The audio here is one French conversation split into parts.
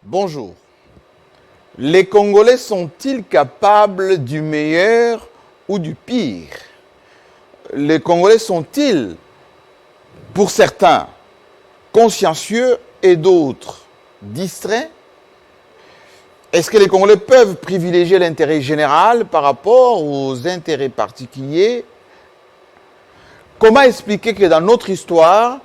Bonjour. Les Congolais sont-ils capables du meilleur ou du pire? Les Congolais sont-ils, pour certains, consciencieux et d'autres distraits? Est-ce que les Congolais peuvent privilégier l'intérêt général par rapport aux intérêts particuliers? Comment expliquer que dans notre histoire,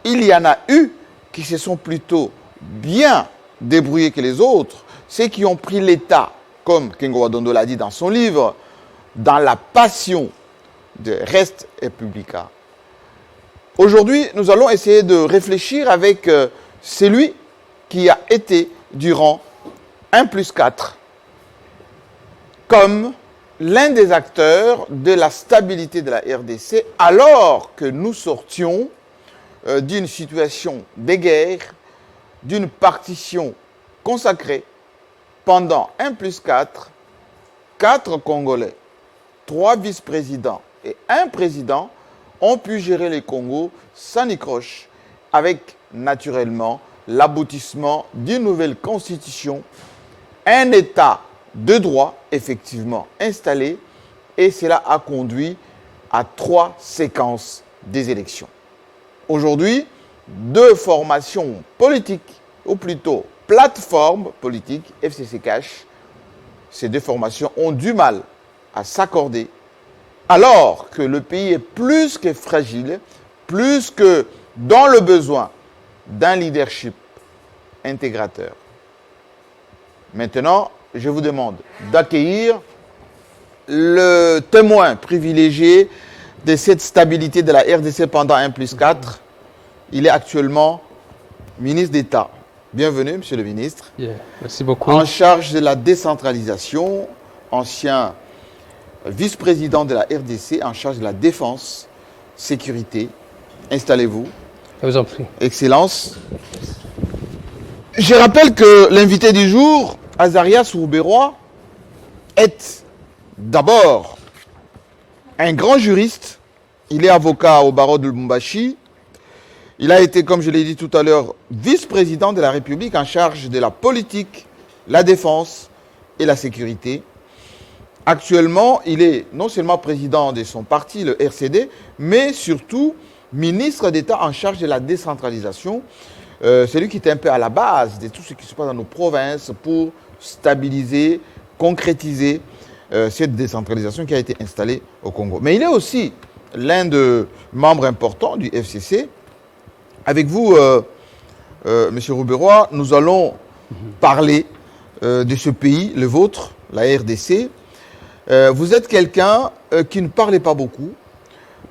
il y en a eu qui se sont plutôt bien débrouillés que les autres, ceux qui ont pris l'État, comme Kengo Wadondo l'a dit dans son livre, dans la passion de Res Publica. Aujourd'hui, nous allons essayer de réfléchir avec celui qui a été, durant 1+4, comme l'un des acteurs de la stabilité de la RDC, alors que nous sortions d'une situation de guerre, d'une partition consacrée pendant 1+4, 4 Congolais, 3 vice-présidents et 1 président ont pu gérer les Congos sans nicroche, avec naturellement l'aboutissement d'une nouvelle constitution, un État de droit effectivement installé, et cela a conduit à 3 séquences des élections. Aujourd'hui, 2 formations politiques, ou plutôt plateformes politiques, FCC Cash, ces 2 formations ont du mal à s'accorder, alors que le pays est plus que fragile, plus que dans le besoin d'un leadership intégrateur. Maintenant, je vous demande d'accueillir le témoin privilégié de cette stabilité de la RDC pendant 1+4. Il est actuellement ministre d'État. Bienvenue, monsieur le ministre. Merci beaucoup. En charge de la décentralisation, ancien vice-président de la RDC, en charge de la défense, sécurité. Installez-vous. Je vous en prie. Excellence. Je rappelle que l'invité du jour, Azarias Rouberois, est d'abord un grand juriste. Il est avocat au barreau de Lubumbashi. Il a été, comme je l'ai dit tout à l'heure, vice-président de la République en charge de la politique, la défense et la sécurité. Actuellement, il est non seulement président de son parti, le RCD, mais surtout ministre d'État en charge de la décentralisation. C'est lui qui est un peu à la base de tout ce qui se passe dans nos provinces pour stabiliser, concrétiser cette décentralisation qui a été installée au Congo. Mais il est aussi l'un des membres importants du FCC. Avec vous, M. Rouberois, nous allons parler de ce pays, le vôtre, la RDC. Vous êtes quelqu'un qui ne parle pas beaucoup.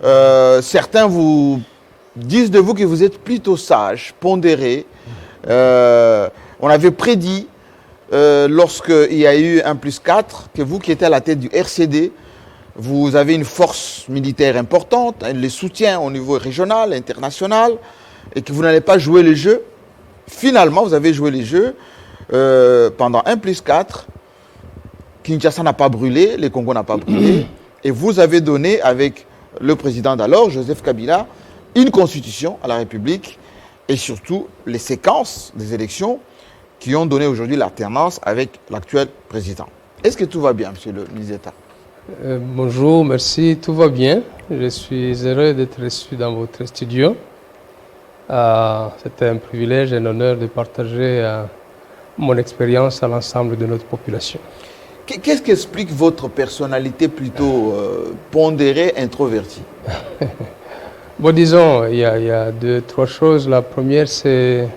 Certains vous disent de vous que vous êtes plutôt sage, pondéré. On avait prédit, lorsqu'il y a eu 1+4, que vous qui étiez à la tête du RCD, vous avez une force militaire importante, les soutiens au niveau régional, international, et que vous n'allez pas jouer les jeux. Finalement, vous avez joué les jeux pendant 1+4. Kinshasa n'a pas brûlé, les Congo n'a pas brûlé, et vous avez donné avec le président d'alors, Joseph Kabila, une constitution à la République, et surtout les séquences des élections qui ont donné aujourd'hui l'alternance avec l'actuel président. Est-ce que tout va bien, monsieur le ministre d'État? Bonjour, merci, tout va bien. Je suis heureux d'être reçu dans votre studio. C'était un privilège et un honneur de partager mon expérience à l'ensemble de notre population. Qu'est-ce qui explique votre personnalité plutôt pondérée, introvertie? Bon, disons, il y a 2-3 choses. La première, c'est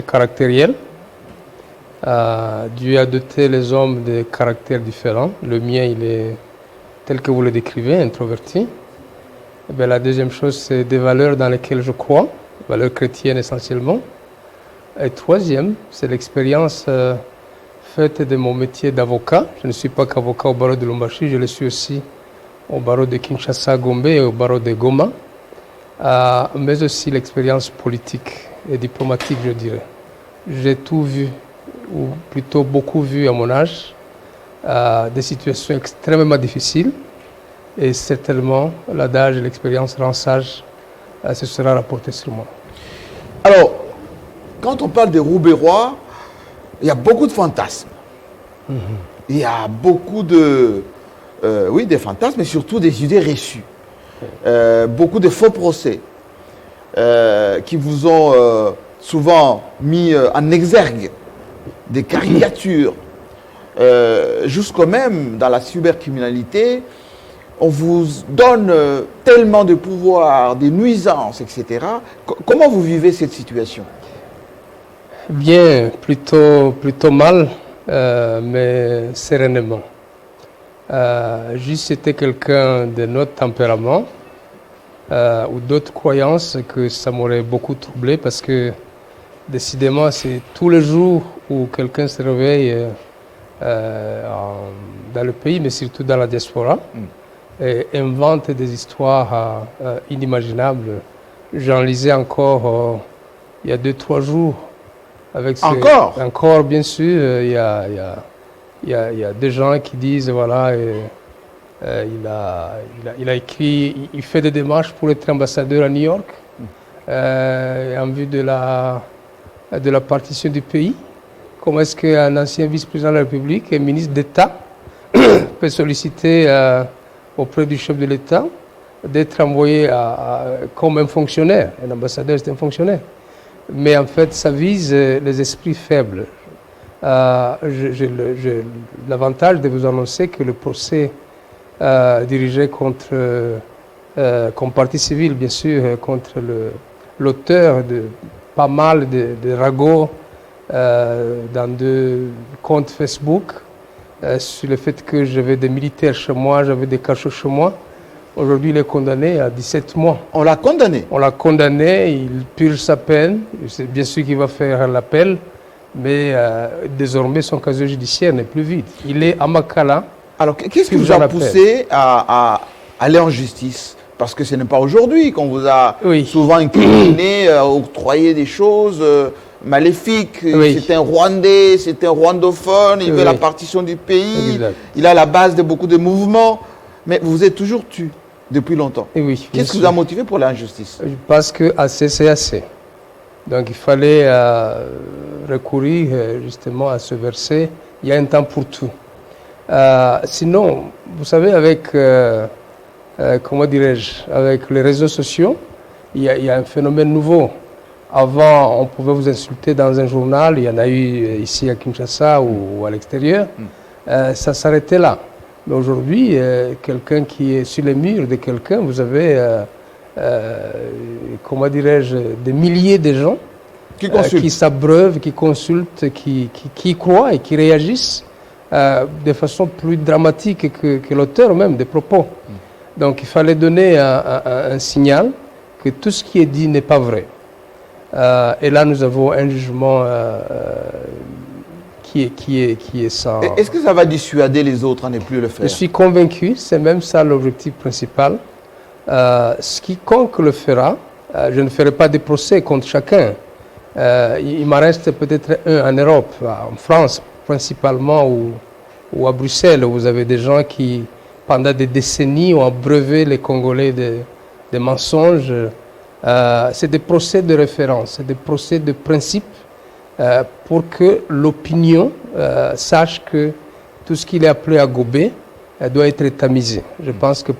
caractériel. Dieu a doté les hommes de caractères différents. Le mien, il est tel que vous le décrivez, introverti. Et bien, la deuxième chose, c'est des valeurs dans lesquelles je crois, valeurs chrétiennes essentiellement. Et troisième, c'est l'expérience faite de mon métier d'avocat. Je ne suis pas qu'avocat au barreau de Lubumbashi, je le suis aussi au barreau de Kinshasa, Gombe et au barreau de Goma, mais aussi l'expérience politique et diplomatique, je dirais. J'ai tout vu, ou plutôt beaucoup vu à mon âge, des situations extrêmement difficiles. Et certainement, l'adage et l'expérience rend sage, ce sera rapporté sur moi. Alors, quand on parle des Roubaix-Rois, il y a beaucoup de fantasmes. Il y a beaucoup de... oui, des fantasmes, mais surtout des idées reçues. Beaucoup de faux procès qui vous ont souvent mis en exergue, des caricatures. Jusqu'au même dans la cybercriminalité, on vous donne tellement de pouvoir, des nuisances, etc. Comment vous vivez cette situation? Bien, plutôt mal, mais sereinement. Juste c'était quelqu'un de notre tempérament ou d'autres croyances que ça m'aurait beaucoup troublé parce que décidément c'est tous les jours où quelqu'un se réveille dans le pays, mais surtout dans la diaspora, et invente des histoires inimaginables. J'en lisais encore il y a 2-3 jours. Encore, bien sûr, il y a des gens qui disent, voilà, il a écrit, il fait des démarches pour être ambassadeur à New York, en vue de la partition du pays. Comment est-ce qu'un ancien vice-président de la République et ministre d'État peut solliciter auprès du chef de l'État d'être envoyé comme un fonctionnaire? Un ambassadeur, c'est un fonctionnaire. Mais en fait, ça vise les esprits faibles. J'ai l'avantage de vous annoncer que le procès dirigé comme partie civile, bien sûr, contre l'auteur de pas mal de ragots dans 2 comptes Facebook sur le fait que j'avais des militaires chez moi, j'avais des cachots chez moi. Aujourd'hui, il est condamné à 17 mois. On l'a condamné? On l'a condamné, il purge sa peine. C'est bien sûr qu'il va faire l'appel, mais désormais, son casier judiciaire n'est plus vide. Il est à Makala. Alors, qu'est-ce qui vous a poussé à aller en justice? Parce que ce n'est pas aujourd'hui qu'on vous a souvent incriminé, octroyé des choses maléfiques. Oui. C'est un Rwandais, c'est un rwandophone, il veut la partition du pays, Exact. il a la base de beaucoup de mouvements. Mais vous êtes toujours tué depuis longtemps. Oui, qu'est-ce qui vous a motivé pour l'injustice? Parce que assez, c'est assez. Donc il fallait recourir justement à ce verset. Il y a un temps pour tout. Sinon, vous savez, avec, comment dirais-je, avec les réseaux sociaux, il y a un phénomène nouveau. Avant, on pouvait vous insulter dans un journal, il y en a eu ici à Kinshasa ou à l'extérieur. Ça s'arrêtait là. Mais aujourd'hui, quelqu'un qui est sur les murs de quelqu'un, vous avez, comment dirais-je, des milliers de gens qui s'abreuvent, qui consultent, qui croient et qui réagissent de façon plus dramatique que l'auteur même des propos. Donc il fallait donner un signal que tout ce qui est dit n'est pas vrai. Et là, nous avons un jugement qui est sans... Est-ce que ça va dissuader les autres à ne plus le faire? Je suis convaincu, c'est même ça l'objectif principal. Quiconque le fera, je ne ferai pas de procès contre chacun. Il m'en reste peut-être un en Europe, en France principalement, ou à Bruxelles, où vous avez des gens qui, pendant des décennies, ont abreuvé les Congolais de mensonges. C'est des procès de référence, c'est des procès de principe, pour que l'opinion sache que tout ce qu'il est appelé à gober doit être tamisé. Je pense que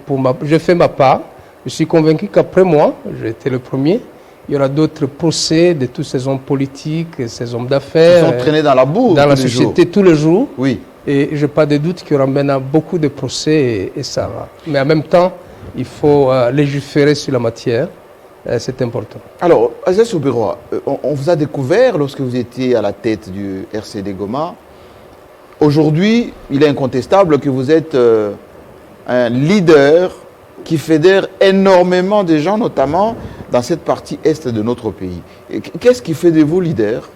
je fais ma part. Je suis convaincu qu'après moi, j'ai été le premier, il y aura d'autres procès de tous ces hommes politiques, ces hommes d'affaires. Ils sont traînés dans la boue dans la société tous les jours. Oui. Et je n'ai pas de doute qu'il y aura maintenant beaucoup de procès et ça va. Mais en même temps, il faut légiférer sur la matière. C'est important. Alors, Azia Soubirwa, on vous a découvert lorsque vous étiez à la tête du RCD Goma. Aujourd'hui, il est incontestable que vous êtes un leader qui fédère énormément de gens, notamment dans cette partie est de notre pays. Qu'est-ce qui fait de vous leader?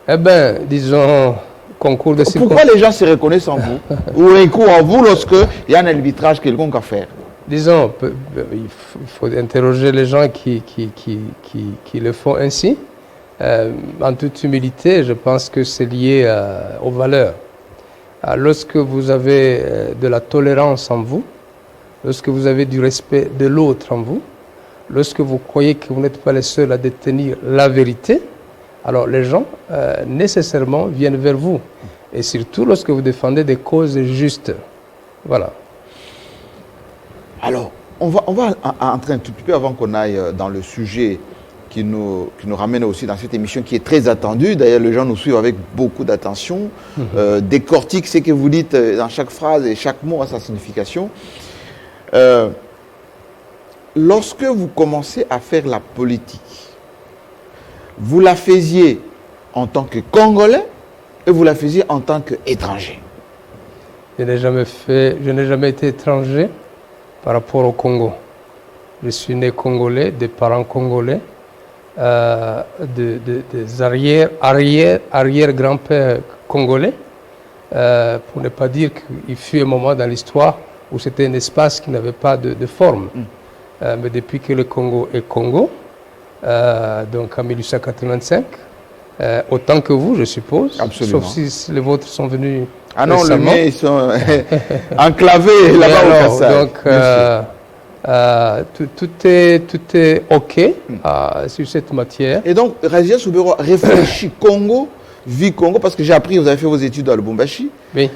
Eh bien, disons, concours de circonstances. Pourquoi les gens se reconnaissent en vous ou recourent en vous lorsqu'il y a un arbitrage quelconque à faire? Disons, il faut interroger les gens qui le font ainsi. En toute humilité, je pense que c'est lié aux valeurs. Lorsque vous avez de la tolérance en vous, lorsque vous avez du respect de l'autre en vous, lorsque vous croyez que vous n'êtes pas les seuls à détenir la vérité, alors les gens nécessairement viennent vers vous. Et surtout lorsque vous défendez des causes justes. Voilà. Alors, on va entrer un tout petit peu avant qu'on aille dans le sujet qui nous ramène aussi dans cette émission qui est très attendue. D'ailleurs, les gens nous suivent avec beaucoup d'attention, décortiquent ce que vous dites dans chaque phrase et chaque mot a sa signification. Lorsque vous commencez à faire la politique, vous la faisiez en tant que Congolais et vous la faisiez en tant qu'étranger? Je n'ai jamais été étranger par rapport au Congo. Je suis né congolais, des parents congolais, des arrière-grands-pères congolais, pour ne pas dire qu'il fut un moment dans l'histoire où c'était un espace qui n'avait pas de forme. Mais depuis que le Congo est Congo, donc en 1885, autant que vous, je suppose. Absolument. Sauf si les vôtres sont venus. Ah non, récemment. les miens, ils sont enclavés là-bas au Kassai. Donc, tout est OK sur cette matière. Et donc, Razia Soubero réfléchit Congo, vit Congo, parce que j'ai appris, vous avez fait vos études à Lubumbashi. Oui.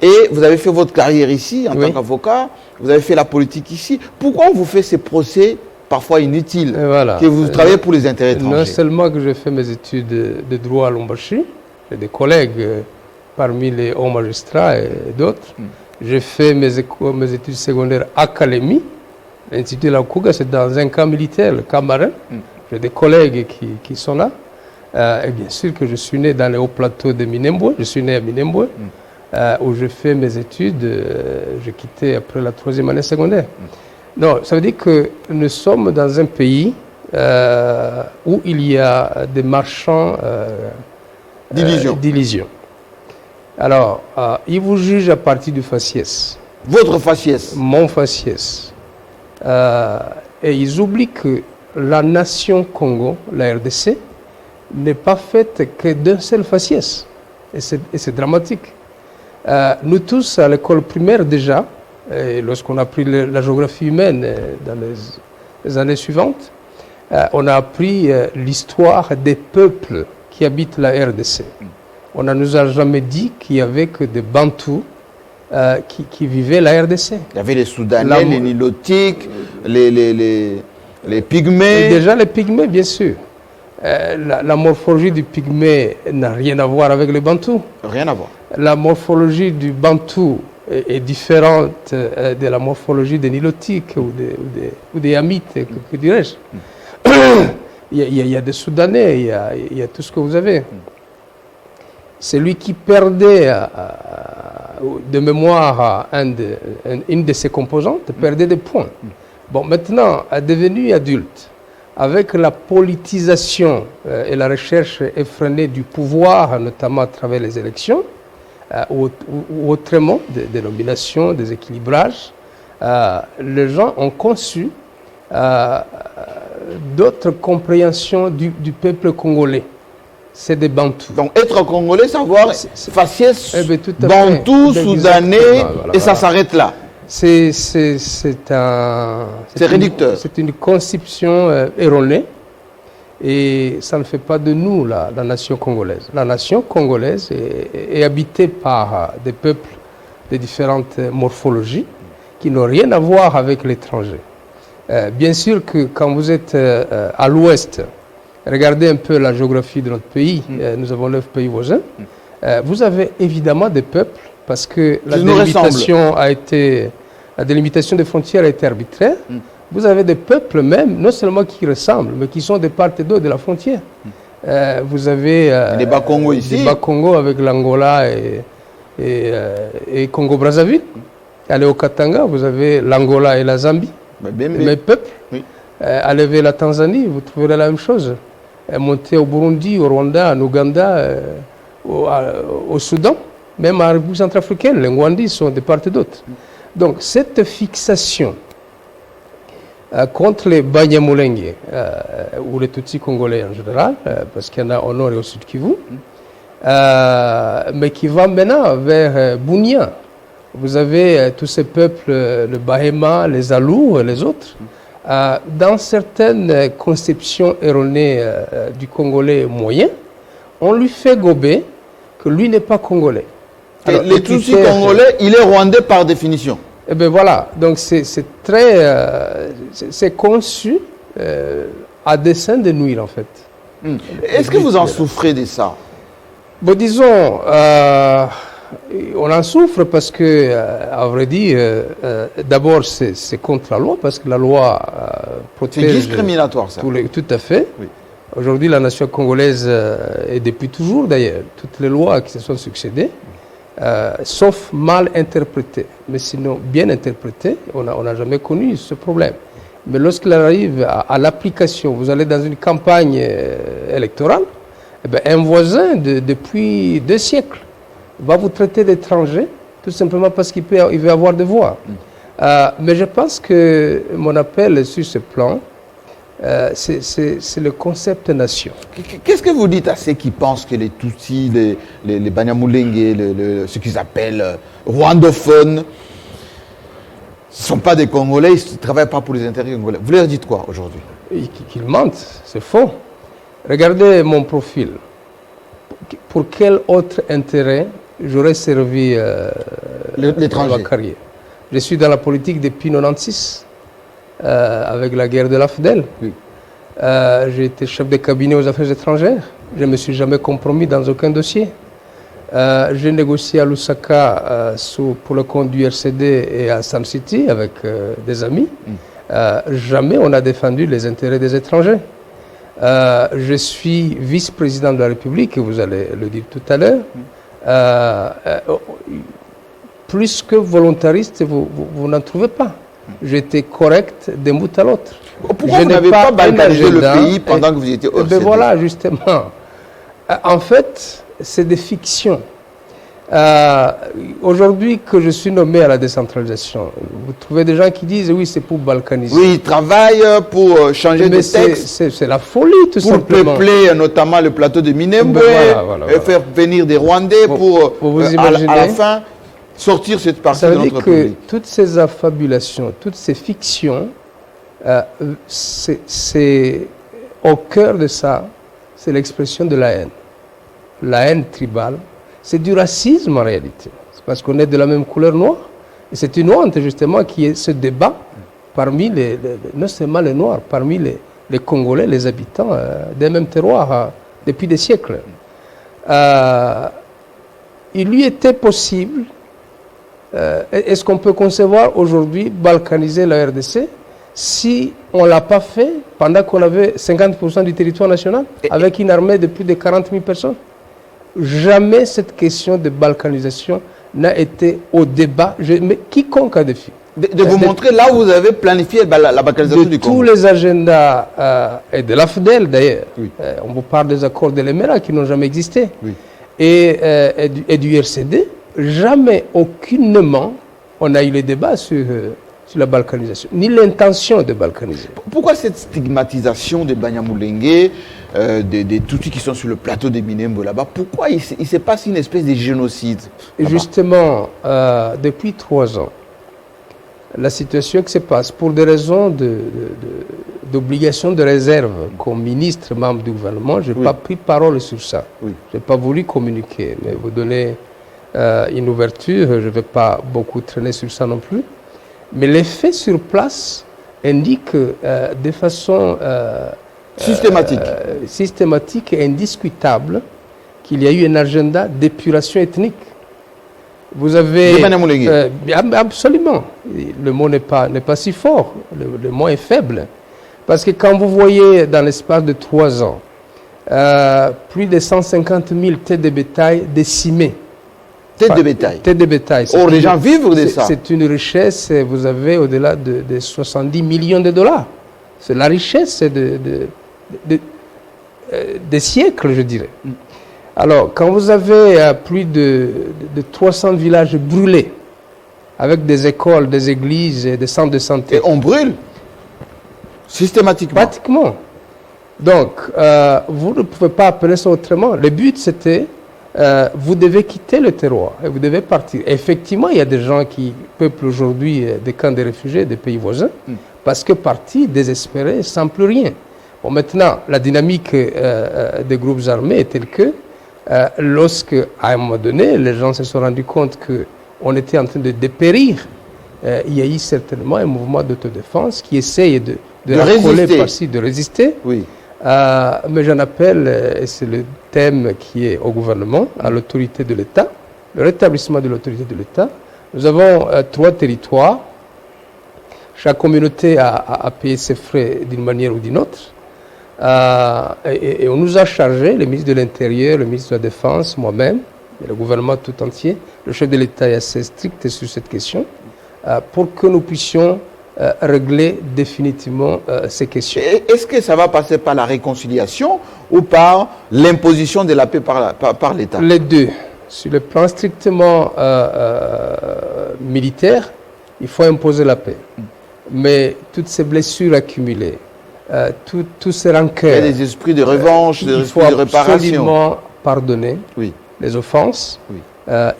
Et vous avez fait votre carrière ici en tant qu'avocat. Vous avez fait la politique ici. Pourquoi on vous fait ces procès parfois inutiles, que vous travaillez pour les intérêts étrangers? Non seulement que j'ai fait mes études de droit à Lubumbashi, j'ai des collègues parmi les hauts magistrats et d'autres. J'ai fait mes études secondaires à Kalemi. L'Institut de la Kouga, c'est dans un camp militaire, le camp marin. J'ai des collègues qui sont là. Et bien sûr que je suis né dans les hauts plateaux de Minembwe. Je suis né à Minembwe, où j'ai fait mes études. J'ai quitté après la 3e année secondaire. Non, ça veut dire que nous sommes dans un pays où il y a des marchands d'illusions. Alors, ils vous jugent à partir du faciès. Votre faciès? Mon faciès. Et ils oublient que la nation Congo, la RDC, n'est pas faite que d'un seul faciès. Et c'est dramatique. Nous tous, à l'école primaire déjà, lorsqu'on a appris la géographie humaine dans les années suivantes, on a appris l'histoire des peuples qui habitent la RDC. On ne nous a jamais dit qu'il y avait que des Bantous qui vivaient la RDC. Il y avait les Soudanais, les Nilotiques, les Pygmées. Et déjà les Pygmées, bien sûr. La morphologie du Pygmée n'a rien à voir avec les Bantous. Rien à voir. La morphologie du Bantou est différente de la morphologie des Nilotiques ou des Hamites, que dirais-je. Il y a des Soudanais, il y a tout ce que vous avez. Celui qui perdait de mémoire une de ses composantes perdait des points. Bon, maintenant, devenu adulte, avec la politisation et la recherche effrénée du pouvoir, notamment à travers les élections, ou autrement, des nominations, des équilibrages, les gens ont conçu d'autres compréhensions du peuple congolais. C'est des Bantous. Donc être congolais, savoir faciès, Bantou, Soudanais, et ça s'arrête là. C'est réducteur. C'est une conception erronée et ça ne fait pas de nous la nation congolaise. La nation congolaise est habitée par des peuples de différentes morphologies qui n'ont rien à voir avec l'étranger. Bien sûr que quand vous êtes à l'ouest, regardez un peu la géographie de notre pays, nous avons 9 pays voisins, vous avez évidemment des peuples parce que la délimitation des frontières a été arbitraire. Vous avez des peuples même, non seulement qui ressemblent, mais qui sont de part et d'autre de la frontière. Vous avez des Bas-Congo ici. Des Bas-Congo avec l'Angola et Congo-Brazzaville. Allez au Katanga, vous avez l'Angola et la Zambie. Mes peuples. Oui. Allez vers la Tanzanie, vous trouverez la même chose. Montez au Burundi, au Rwanda, en Ouganda, au Soudan, même en République centrafricaine, les Ngwandis sont de part et d'autre. Donc cette fixation contre les Banyamulenge, ou les Tutsis congolais en général, parce qu'il y en a au nord et au sud Kivu, mais qui va maintenant vers Bunia. Vous avez tous ces peuples, le Bahema, les Alous et les autres. Dans certaines conceptions erronées du Congolais moyen, on lui fait gober que lui n'est pas congolais. Alors, les Tutsis congolais, il est rwandais par définition. Eh bien voilà, donc c'est conçu à dessein de nuire en fait. Est-ce que vous en souffrez de ça? Bon, disons, on en souffre parce que, à vrai dire, d'abord c'est contre la loi, parce que la loi protège... C'est discriminatoire ça. Tout à fait. Oui. Aujourd'hui, la nation congolaise, et depuis toujours d'ailleurs, toutes les lois qui se sont succédées, sauf mal interprétées, mais sinon bien interprétées, on n'a jamais connu ce problème. Mais lorsqu'il arrive à l'application, vous allez dans une campagne électorale, eh bien, un voisin depuis 2 siècles va vous traiter d'étranger, tout simplement parce qu'il veut avoir des voix. Mais je pense que mon appel sur ce plan, c'est le concept nation. Qu'est-ce que vous dites à ceux qui pensent que les Tutsis, les Banyamulenge, ce qu'ils appellent rwandophones, ne sont pas des Congolais, ils ne travaillent pas pour les intérêts congolais? Vous leur dites quoi aujourd'hui? Qu'ils mentent, c'est faux. Regardez mon profil. Pour quel autre intérêt j'aurais servi l'étranger? ma carrière? Je suis dans la politique depuis 1996, avec la guerre de l'AFDEL. Oui. J'ai été chef de cabinet aux affaires étrangères. Je ne me suis jamais compromis dans aucun dossier. J'ai négocié à Lusaka pour le compte du RCD et à Sam City avec des amis. Jamais on a défendu les intérêts des étrangers. Je suis vice-président de la République, vous allez le dire tout à l'heure. Plus que volontariste, vous n'en trouvez pas. J'étais correct d'un bout à l'autre. Pourquoi vous n'avez pas balkanisé le pays pendant que vous étiez au RCD? Voilà, justement. En fait, c'est des fictions. Aujourd'hui que je suis nommé à la décentralisation, vous trouvez des gens qui disent oui, c'est pour balkaniser. Oui, ils travaillent pour changer de texte. C'est la folie, tout simplement. Pour peupler notamment le plateau de Minembwe, et faire venir des Rwandais pour à la fin sortir cette partie de notre pays. Ça veut dire que toutes ces affabulations, toutes ces fictions, c'est au cœur de ça, c'est l'expression de la haine. La haine tribale. C'est du racisme en réalité. C'est parce qu'on est de la même couleur noire. Et c'est une honte justement qui est ce débat parmi non seulement les Noirs, parmi les Congolais, les habitants des mêmes terroirs depuis des siècles. Il lui était possible, est-ce qu'on peut concevoir aujourd'hui balkaniser la RDC si on ne l'a pas fait pendant qu'on avait 50% du territoire national avec une armée de plus de 40 000 personnes? Jamais cette question de balkanisation n'a été au débat. Mais quiconque a défi. De vous montrer là où vous avez planifié la balkanisation du Congo. De tous les agendas, et de l'AFDEL d'ailleurs. Oui. On vous parle des accords de l'Emera qui n'ont jamais existé. Oui. Et du RCD, jamais, aucunement, on a eu le débat sur la balkanisation, ni l'intention de balkaniser. Pourquoi cette stigmatisation des Banyamulenge, des Tutsis qui sont sur le plateau de Minembwe là-bas? Pourquoi il se passe une espèce de génocide? Et justement, depuis 3 ans, la situation qui se passe, pour des raisons d'obligation de réserve, comme ministre, membre du gouvernement, je n'ai pas pris parole sur ça. Oui. Je n'ai pas voulu communiquer, mais vous donner une ouverture, je ne vais pas beaucoup traîner sur ça non plus. Mais les faits sur place indiquent de façon systématique et indiscutable qu'il y a eu un agenda d'épuration ethnique. Vous avez... absolument. Le mot n'est pas si fort. Le mot est faible. Parce que quand vous voyez dans l'espace de 3 ans, plus de 150 000 têtes de bétail décimées. Têtes de bétail. Têtes de bétail. Or, les gens vivent de ça. C'est une richesse, vous avez au-delà de 70 millions de dollars. C'est la richesse des siècles, je dirais. Alors, quand vous avez plus de 300 villages brûlés, avec des écoles, des églises, des centres de santé. Et on brûle systématiquement. Pratiquement. Donc, vous ne pouvez pas appeler ça autrement. Le but, c'était, vous devez quitter le terroir et vous devez partir. Effectivement, il y a des gens qui peuplent aujourd'hui des camps de réfugiés des pays voisins, parce que partis désespérés, sans plus rien. Bon, maintenant, la dynamique des groupes armés est telle que Lorsque, à un moment donné, les gens se sont rendus compte qu'on était en train de dépérir, il y a eu certainement un mouvement d'autodéfense qui essaye de coller par-ci, de résister. Oui. Mais j'en appelle, et c'est le thème qui est au gouvernement, à l'autorité de l'État, le rétablissement de l'autorité de l'État. Nous avons 3 territoires. Chaque communauté a payé ses frais d'une manière ou d'une autre. Et on nous a chargé, le ministre de l'Intérieur, le ministre de la Défense, moi-même, et le gouvernement tout entier, le chef de l'État est assez strict sur cette question, pour que nous puissions régler définitivement ces questions. Est-ce que ça va passer par la réconciliation ou par l'imposition de la paix par l'État? Les deux. Sur le plan strictement militaire, il faut imposer la paix. Mais toutes ces blessures accumulées, tous ces rancœurs... Il y a des esprits de revanche, des esprits de réparation. Il faut absolument pardonner les offenses. Oui.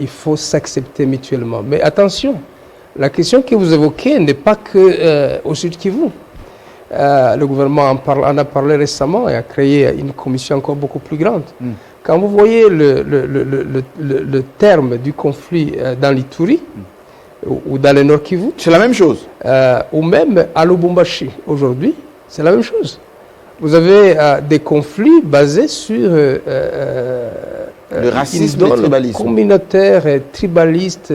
Il faut s'accepter mutuellement. Mais attention, la question que vous évoquez n'est pas que au Sud Kivu. Le gouvernement en a parlé récemment et a créé une commission encore beaucoup plus grande. Quand vous voyez le terme du conflit dans l'Ituri ou dans le Nord Kivu, c'est la même chose. Ou même à Lubumbashi aujourd'hui, c'est la même chose. Vous avez des conflits basés sur le racisme et le tribalisme communautaire et tribaliste.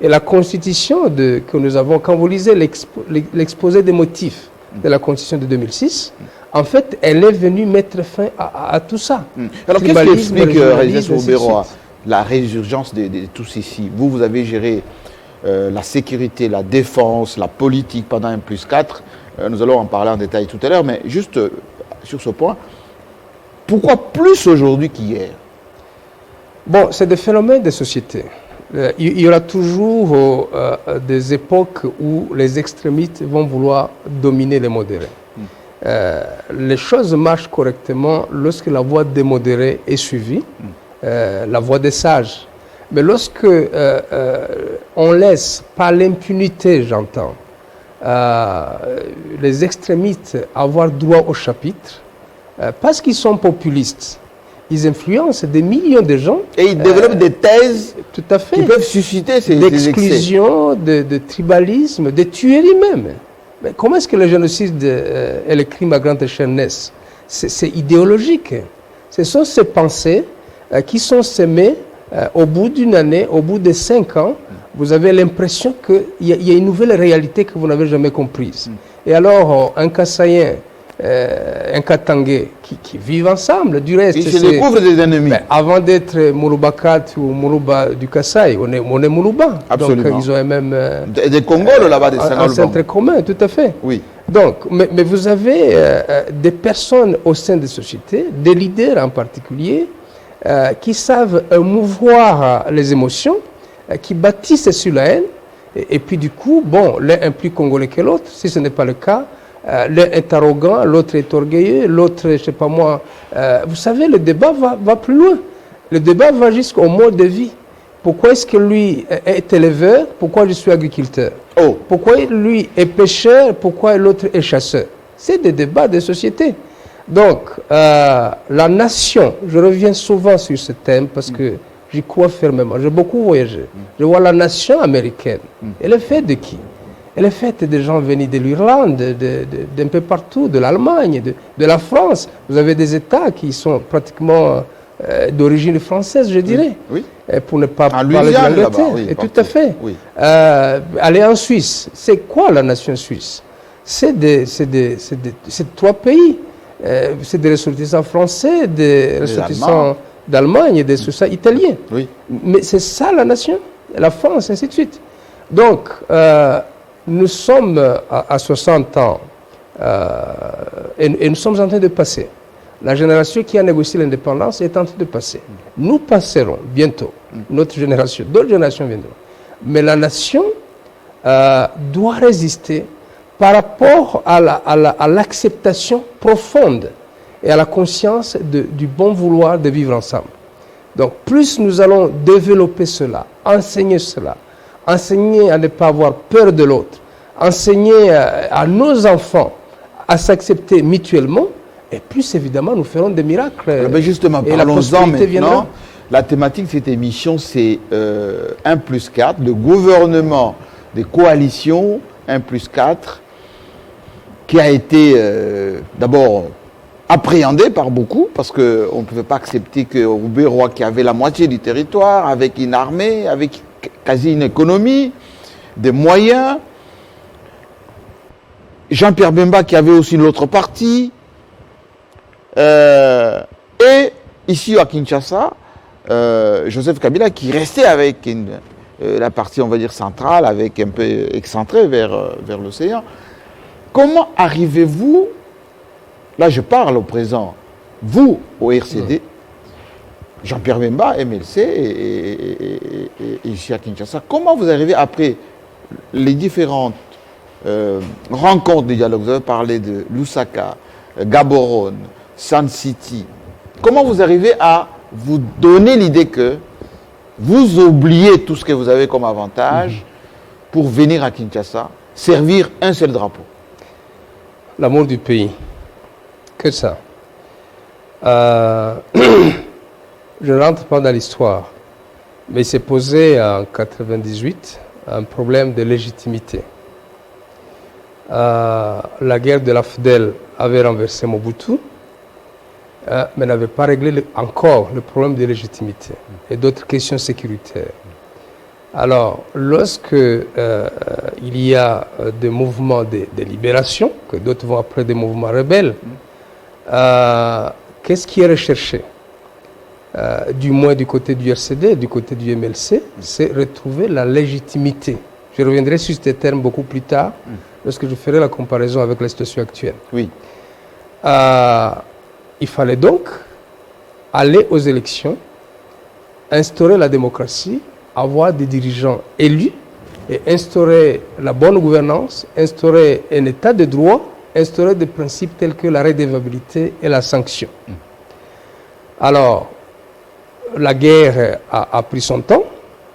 Et la constitution que nous avons, quand vous lisez l'exposé des motifs de la constitution de 2006, en fait, elle est venue mettre fin à tout ça. Alors, qu'est-ce qui explique, Régis Rouberois, la résurgence de tous ici? Vous avez géré la sécurité, la défense, la politique pendant un +4. Nous allons en parler en détail tout à l'heure, mais juste sur ce point, pourquoi plus aujourd'hui qu'hier? Bon, c'est des phénomènes de société. Il y aura toujours des époques où les extrémistes vont vouloir dominer les modérés. Les choses marchent correctement lorsque la voie des modérés est suivie, la voie des sages. Mais lorsque on laisse, par l'impunité, j'entends, les extrémistes avoir droit au chapitre, parce qu'ils sont populistes, ils influencent des millions de gens. Et ils développent des thèses tout à fait, qui peuvent susciter ces d'exclusion, de tribalisme, de tuerie même. Mais comment est-ce que le génocide et le crime à grande échelle naissent? C'est idéologique. Ce sont ces pensées qui sont semées au bout d'une année, au bout de 5 ans. Vous avez l'impression qu'il y a une nouvelle réalité que vous n'avez jamais comprise. Et alors, un Kassaïen, un Katangé qui vivent ensemble, du reste. Ils se découvrent des ennemis. Avant d'être Moulouba Kat ou Moulouba du Kasaï, on est Moulouba. Absolument. Donc ils ont même. Des Congols là-bas, des un centre commun, tout à fait. Oui. Donc, mais vous avez des personnes au sein des sociétés, des leaders en particulier, qui savent mouvoir les émotions, qui bâtissent sur la haine, et puis du coup, bon, l'un est plus congolais que l'autre, si ce n'est pas le cas. L'un est arrogant, l'autre est orgueilleux, l'autre, je ne sais pas moi. Vous savez, le débat va plus loin. Le débat va jusqu'au mode de vie. Pourquoi est-ce que lui est éleveur? Pourquoi je suis agriculteur? Pourquoi lui est pêcheur? Pourquoi l'autre est chasseur? C'est des débats de société. Donc, la nation, je reviens souvent sur ce thème parce que j'y crois fermement. J'ai beaucoup voyagé. Je vois la nation américaine. Elle est faite de qui? Elle est faite de gens venus de l'Irlande, d'un peu partout, de l'Allemagne, de la France. Vous avez des États qui sont pratiquement d'origine française, je dirais, pour ne pas parler de l'Angleterre. Tout à fait. Aller en Suisse, c'est quoi la nation suisse? C'est 3 pays. C'est des ressortissants français, des ressortissants d'Allemagne et des ressortissants italiens. Mais c'est ça la nation, la France, ainsi de suite. Donc, nous sommes à 60 ans et nous sommes en train de passer. La génération qui a négocié l'indépendance est en train de passer. Nous passerons bientôt, notre génération, d'autres générations viendront. Mais la nation doit résister par rapport à l'acceptation profonde et à la conscience du bon vouloir de vivre ensemble. Donc plus nous allons développer cela, enseigner cela, enseigner à ne pas avoir peur de l'autre, enseigner à nos enfants à s'accepter mutuellement, et plus évidemment nous ferons des miracles. Mais justement, parlons-en maintenant. La thématique de cette émission, c'est 1+4, le gouvernement des coalitions 1+4, qui a été d'abord appréhendé par beaucoup, parce qu'on ne pouvait pas accepter que Houmbéroi, qui avait la moitié du territoire, avec une armée, avec quasi une économie, des moyens, Jean-Pierre Bemba qui avait aussi l'autre partie, et ici à Kinshasa, Joseph Kabila qui restait avec la partie, on va dire, centrale, avec un peu excentrée vers l'océan. Comment arrivez-vous, là je parle au présent, vous au RCD, Jean-Pierre Bemba, MLC et ici à Kinshasa, comment vous arrivez après les différentes rencontres de dialogue, vous avez parlé de Lusaka, Gaborone, Sun City, comment vous arrivez à vous donner l'idée que vous oubliez tout ce que vous avez comme avantage pour venir à Kinshasa, servir un seul drapeau? L'amour du pays, que ça. Je ne rentre pas dans l'histoire, mais il s'est posé en 1998 un problème de légitimité. La guerre de la FDL avait renversé Mobutu, mais n'avait pas réglé encore le problème de légitimité et d'autres questions sécuritaires. Alors, lorsque il y a des mouvements de libération, que d'autres vont appeler des mouvements rebelles, qu'est-ce qui est recherché? Du moins du côté du RCD, du côté du MLC, c'est retrouver la légitimité. Je reviendrai sur ces termes beaucoup plus tard, lorsque je ferai la comparaison avec la situation actuelle. Oui. Il fallait donc aller aux élections, instaurer la démocratie, avoir des dirigeants élus et instaurer la bonne gouvernance, instaurer un état de droit, instaurer des principes tels que la redevabilité et la sanction. Alors, la guerre a pris son temps,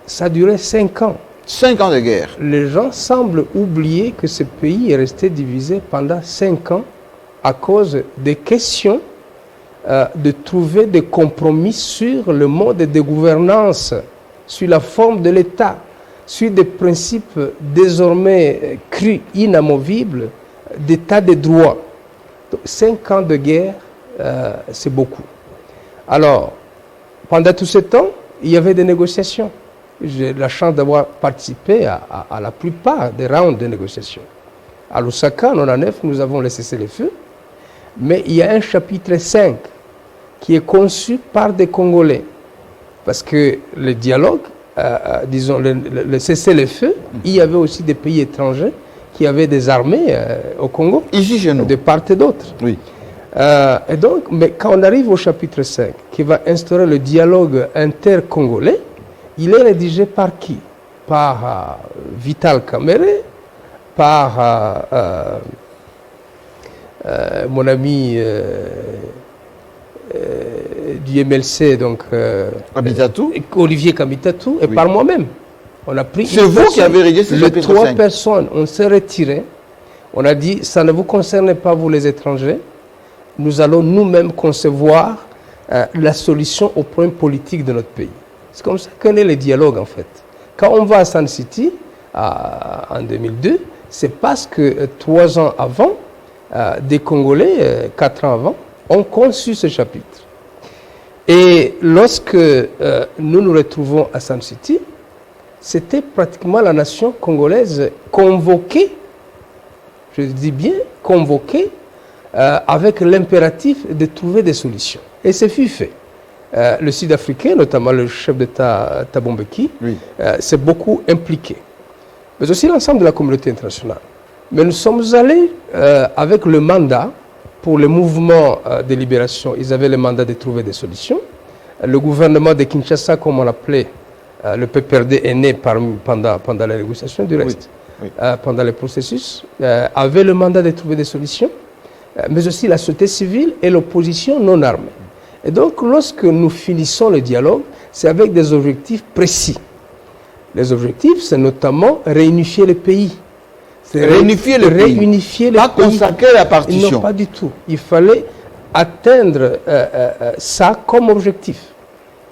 ça a duré 5 ans. 5 ans de guerre. Les gens semblent oublier que ce pays est resté divisé pendant 5 ans à cause des questions de trouver des compromis sur le mode de gouvernance, sur la forme de l'État, sur des principes désormais crus, inamovibles, d'état de droit. Donc, 5 ans de guerre, c'est beaucoup. Alors, pendant tout ce temps, il y avait des négociations. J'ai la chance d'avoir participé à la plupart des rounds de négociations. À Lusaka, en 1999, nous avons le cessez-le-feu, mais il y a un chapitre 5 qui est conçu par des Congolais. Parce que le dialogue, disons, le cessez-le-feu, il y avait aussi des pays étrangers qui avaient des armées au Congo. Ici chez nous. De part et d'autre. Oui. Et donc, mais quand on arrive au chapitre 5, qui va instaurer le dialogue inter-congolais, il est rédigé par qui? Par Vital Kamerhe, par mon ami du MLC, donc Olivier Kamitatou, et par moi-même. On a pris. C'est vous qui avez rédigé ce chapitre 5. 3 personnes, on s'est retiré. On a dit, ça ne vous concerne pas, vous les étrangers. Nous allons nous-mêmes concevoir la solution au problème politique de notre pays. C'est comme ça qu'est né le dialogue, en fait. Quand on va à Sun City, en 2002, c'est parce que 3 ans avant, des Congolais, 4 ans avant, ont conçu ce chapitre. Et lorsque nous nous retrouvons à Sun City, c'était pratiquement la nation congolaise convoquée, je dis bien convoquée, avec l'impératif de trouver des solutions. Et ce fut fait. Le Sud-Africain, notamment le chef d'État Thabo Mbeki, oui, s'est beaucoup impliqué. Mais aussi l'ensemble de la communauté internationale. Mais nous sommes allés avec le mandat pour le mouvement de libération. Ils avaient le mandat de trouver des solutions. Le gouvernement de Kinshasa, comme on l'appelait, le PPRD est né pendant la négociation du reste, oui, oui, pendant le processus, avait le mandat de trouver des solutions, mais aussi la société civile et l'opposition non armée. Et donc, lorsque nous finissons le dialogue, c'est avec des objectifs précis. Les objectifs, c'est notamment réunifier le pays. Réunifier le pays. Pas consacrer la partition. Non, pas du tout. Il fallait atteindre ça comme objectif.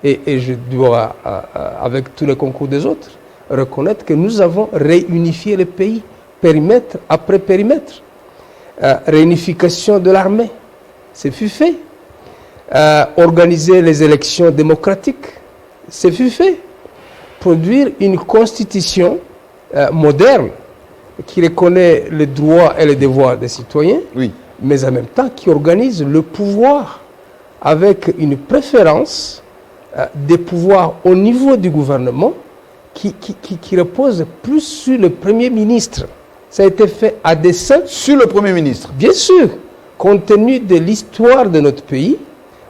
Et je dois, avec tous les concours des autres, reconnaître que nous avons réunifié le pays, périmètre après périmètre. Réunification de l'armée, c'est fut fait. Organiser les élections démocratiques, c'est fut fait. Produire une constitution moderne qui reconnaît les droits et les devoirs des citoyens, Oui. mais en même temps qui organise le pouvoir avec une préférence des pouvoirs au niveau du gouvernement qui repose plus sur le Premier ministre. Ça a été fait à dessein. Sur le Premier ministre. Bien sûr, compte tenu de l'histoire de notre pays,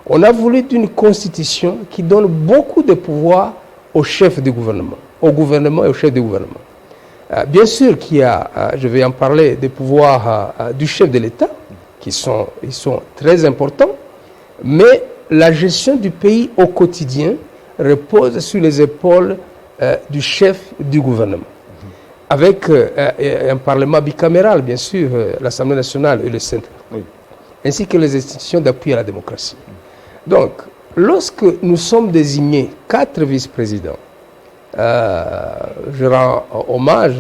on a voulu une constitution qui donne beaucoup de pouvoir au chef du gouvernement, au gouvernement et au chef du gouvernement. Bien sûr qu'il y a, je vais en parler, des pouvoirs du chef de l'État, ils sont très importants, mais la gestion du pays au quotidien repose sur les épaules du chef du gouvernement. Avec un parlement bicaméral, bien sûr, l'Assemblée nationale et le Sénat, ainsi que les institutions d'appui à la démocratie. Donc, lorsque nous sommes désignés 4 vice-présidents, je rends hommage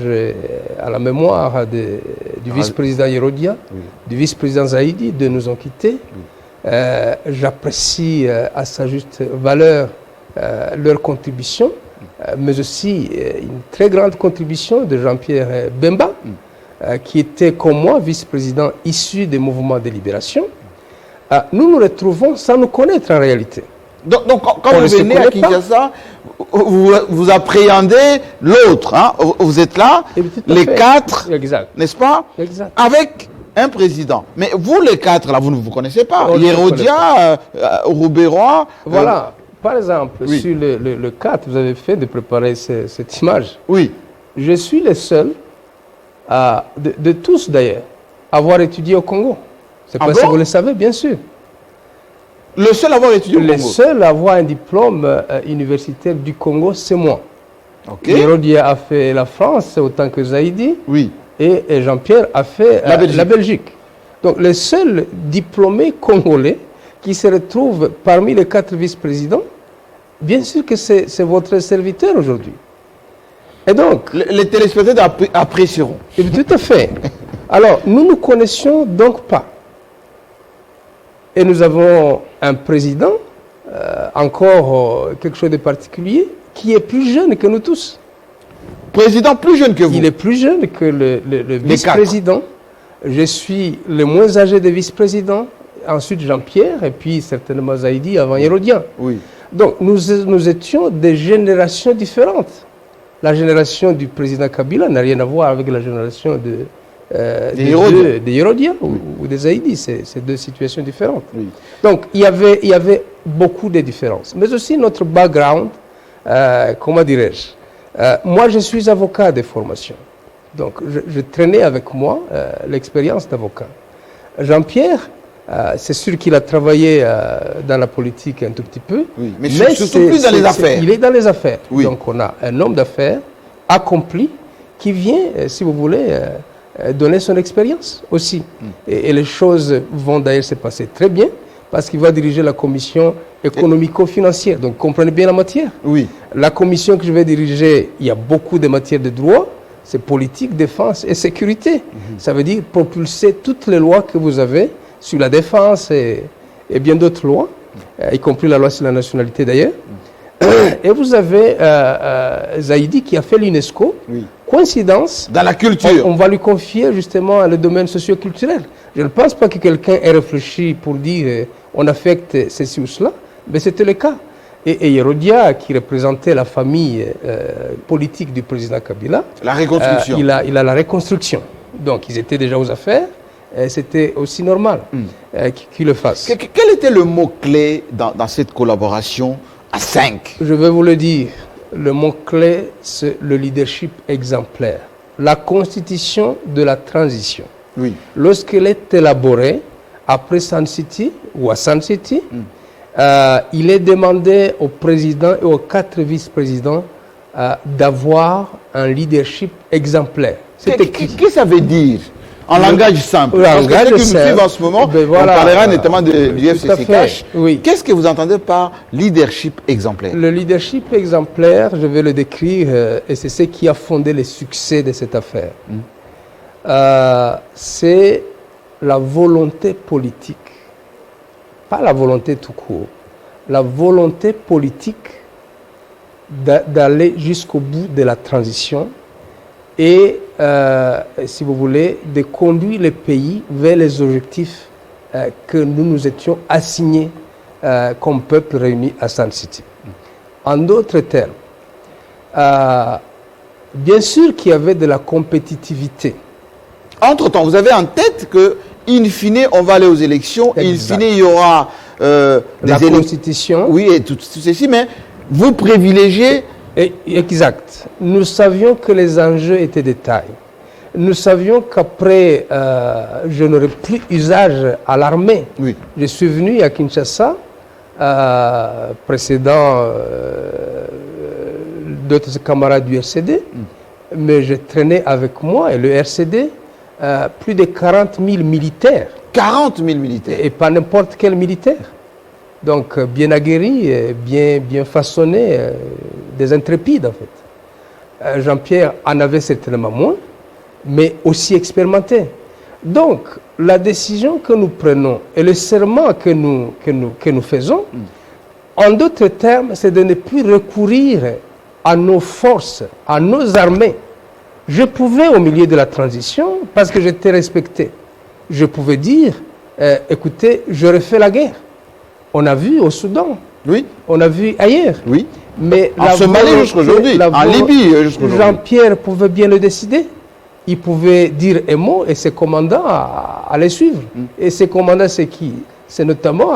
à la mémoire du vice-président Yerodia, du vice-président Zaidi, de nous ont quittés. J'apprécie à sa juste valeur leur contribution, mais aussi une très grande contribution de Jean-Pierre Bemba, qui était comme moi vice-président issu des mouvements de libération. Nous nous retrouvons sans nous connaître en réalité. Donc quand vous venez à Kinshasa, vous appréhendez l'autre. Hein? Vous êtes là, les 4, n'est-ce pas? Exact. Avec un président. Mais vous, les 4, là, vous ne vous connaissez pas. Yerodia, Roubérois. Voilà. Par exemple, sur le 4, vous avez fait de préparer cette image. Oui. Je suis le seul, de tous d'ailleurs, à avoir étudié au Congo. C'est parce que vous le savez, bien sûr. Le seul à avoir étudié au Congo? Le seul à avoir un diplôme universitaire du Congo, c'est moi. Okay. Yerodia a fait la France autant que Zaidi. Oui. Et Jean-Pierre a fait la Belgique. Donc, le seul diplômé congolais qui se retrouve parmi les 4 vice-présidents, bien sûr que c'est votre serviteur aujourd'hui. Et donc... Les téléspectateurs apprécieront. Tout à fait. Alors, nous ne nous connaissions donc pas. Et nous avons un président, encore quelque chose de particulier, qui est plus jeune que nous tous. Président plus jeune que vous? Il est plus jeune que le vice-président. Je suis le moins âgé des vice-présidents. Ensuite Jean-Pierre, et puis certainement Zaidi avant Yerodia. Oui. Donc nous étions des générations différentes. La génération du président Kabila n'a rien à voir avec la génération de Yerodia ou de Zaidi. C'est 2 situations différentes. Oui. Donc il y avait beaucoup de différences. Mais aussi notre background, comment dirais-je, moi je suis avocat de formation. Donc je traînais avec moi l'expérience d'avocat. Jean-Pierre, c'est sûr qu'il a travaillé dans la politique un tout petit peu. Oui, mais surtout plus dans les affaires. Il est dans les affaires. Oui. Donc on a un homme d'affaires accompli qui vient, si vous voulez, donner son expérience aussi. Et les choses vont d'ailleurs se passer très bien parce qu'il va diriger la commission économico-financière. Donc comprenez bien la matière. Oui. La commission que je vais diriger, il y a beaucoup de matières de droit. C'est politique, défense et sécurité. Ça veut dire propulser toutes les lois que vous avez sur la défense et bien d'autres lois, y compris la loi sur la nationalité d'ailleurs. Et vous avez Zaidi qui a fait l'UNESCO. Oui. Coïncidence. Dans la culture. On va lui confier justement le domaine socio-culturel. Je ne pense pas que quelqu'un ait réfléchi pour dire on affecte ceci ou cela, mais c'était le cas. Et Yerodia, qui représentait la famille politique du président Kabila, la reconstruction. Il a la reconstruction. Donc ils étaient déjà aux affaires. C'était aussi normal qu'il le fasse. Quel était le mot-clé dans cette collaboration à 5? Je vais vous le dire. Le mot-clé, c'est le leadership exemplaire. La constitution de la transition. Oui. Lorsqu'elle est élaborée, après Sun City ou à Sun City, il est demandé au président et aux 4 vice-présidents d'avoir un leadership exemplaire. Qu'est-ce que ça veut dire? En langage simple. Parce que ceux qui nous suivent en ce moment, ben voilà, on parlera notamment du tout à FCC fait, Cash. oui. Qu'est-ce que vous entendez par leadership exemplaire? Le leadership exemplaire, je vais le décrire, et c'est ce qui a fondé le succès de cette affaire. C'est la volonté politique, pas la volonté tout court, la volonté politique d'aller jusqu'au bout de la transition et, si vous voulez, de conduire le pays vers les objectifs que nous nous étions assignés comme peuple réuni à Sun City. En d'autres termes, bien sûr qu'il y avait de la compétitivité. Entre-temps, vous avez en tête que, in fine, on va aller aux élections, Exact. in fine, il y aura La Constitution. Oui, et tout ceci, mais vous privilégiez... Exact. Nous savions que les enjeux étaient de taille. Nous savions qu'après, je n'aurais plus usage à l'armée. Oui. Je suis venu à Kinshasa, précédant d'autres camarades du RCD, mais je traînais avec moi et le RCD plus de 40 000 militaires. 40 000 militaires. Et pas n'importe quel militaire. Donc bien aguerris, bien façonnés, des intrépides en fait. Jean-Pierre en avait certainement moins, mais aussi expérimenté. Donc la décision que nous prenons et le serment que nous faisons, en d'autres termes, c'est de ne plus recourir à nos forces, à nos armées. Je pouvais, au milieu de la transition, parce que j'étais respecté, je pouvais dire, écoutez, j'aurais fait la guerre. On a vu au Soudan, Oui, on a vu ailleurs. oui. Mais En Somalie jusqu'aujourd'hui, en Libye jusqu'aujourd'hui. Jean-Pierre pouvait bien le décider. Il pouvait dire un mot et ses commandants allaient suivre. Et ses commandants, c'est qui? C'est notamment,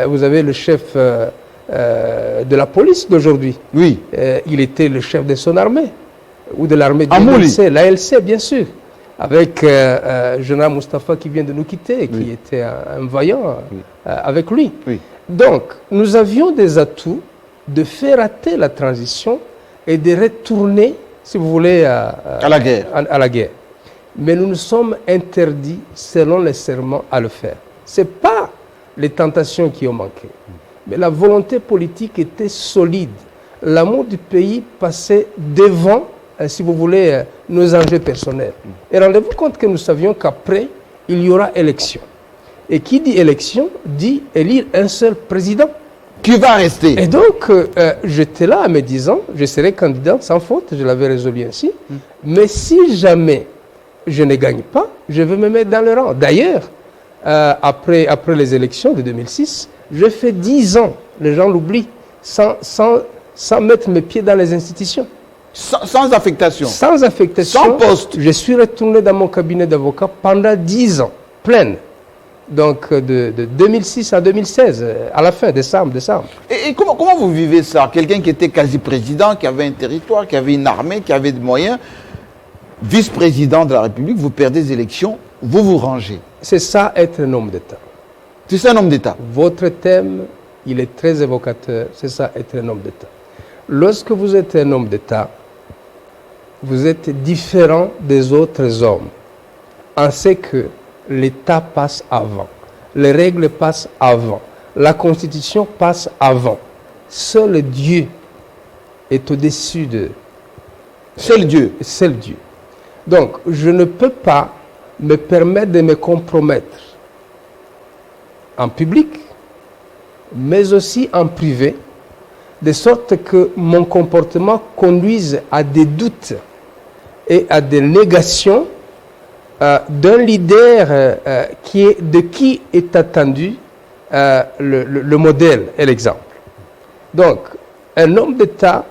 vous avez le chef de la police d'aujourd'hui. Oui. Il était le chef de son armée, ou de l'armée de Amouli. l'ALC, bien sûr. Avec Général Moustapha qui vient de nous quitter, et qui était un vaillant avec lui. Oui. Donc, nous avions des atouts de faire rater la transition et de retourner, si vous voulez, À la guerre. à la guerre. Mais nous nous sommes interdits, selon les serments, à le faire. Ce n'est pas les tentations qui ont manqué, mais la volonté politique était solide. L'amour du pays passait devant, si vous voulez, nos enjeux personnels. Et rendez-vous compte que nous savions qu'après, il y aura élection. Et qui dit élection, dit élire un seul président. Qui va rester? Et donc, j'étais là en me disant, je serai candidat sans faute, je l'avais résolu ainsi. Mais si jamais je ne gagne pas, je vais me mettre dans le rang. D'ailleurs, après les élections de 2006, je fais 10 ans, les gens l'oublient, sans mettre mes pieds dans les institutions. Sans affectation. Sans affectation. Sans poste. Je suis retourné dans mon cabinet d'avocat pendant 10 ans, pleine. Donc de 2006 à 2016, à la fin, décembre. Et comment vous vivez ça? Quelqu'un qui était quasi-président, qui avait un territoire, qui avait une armée, qui avait des moyens, vice-président de la République, vous perdez des élections, vous vous rangez. C'est ça être un homme d'État. C'est ça un homme d'État. Votre thème, il est très évocateur, c'est ça être un homme d'État. Lorsque vous êtes un homme d'État, vous êtes différent des autres hommes. On sait que l'État passe avant, les règles passent avant, la Constitution passe avant. Seul Dieu est au-dessus de... Seul Dieu. Seul Dieu. Donc, je ne peux pas me permettre de me compromettre en public, mais aussi en privé, de sorte que mon comportement conduise à des doutes et à des négations d'un leader de qui est attendu le modèle et l'exemple. Donc, un homme d'État,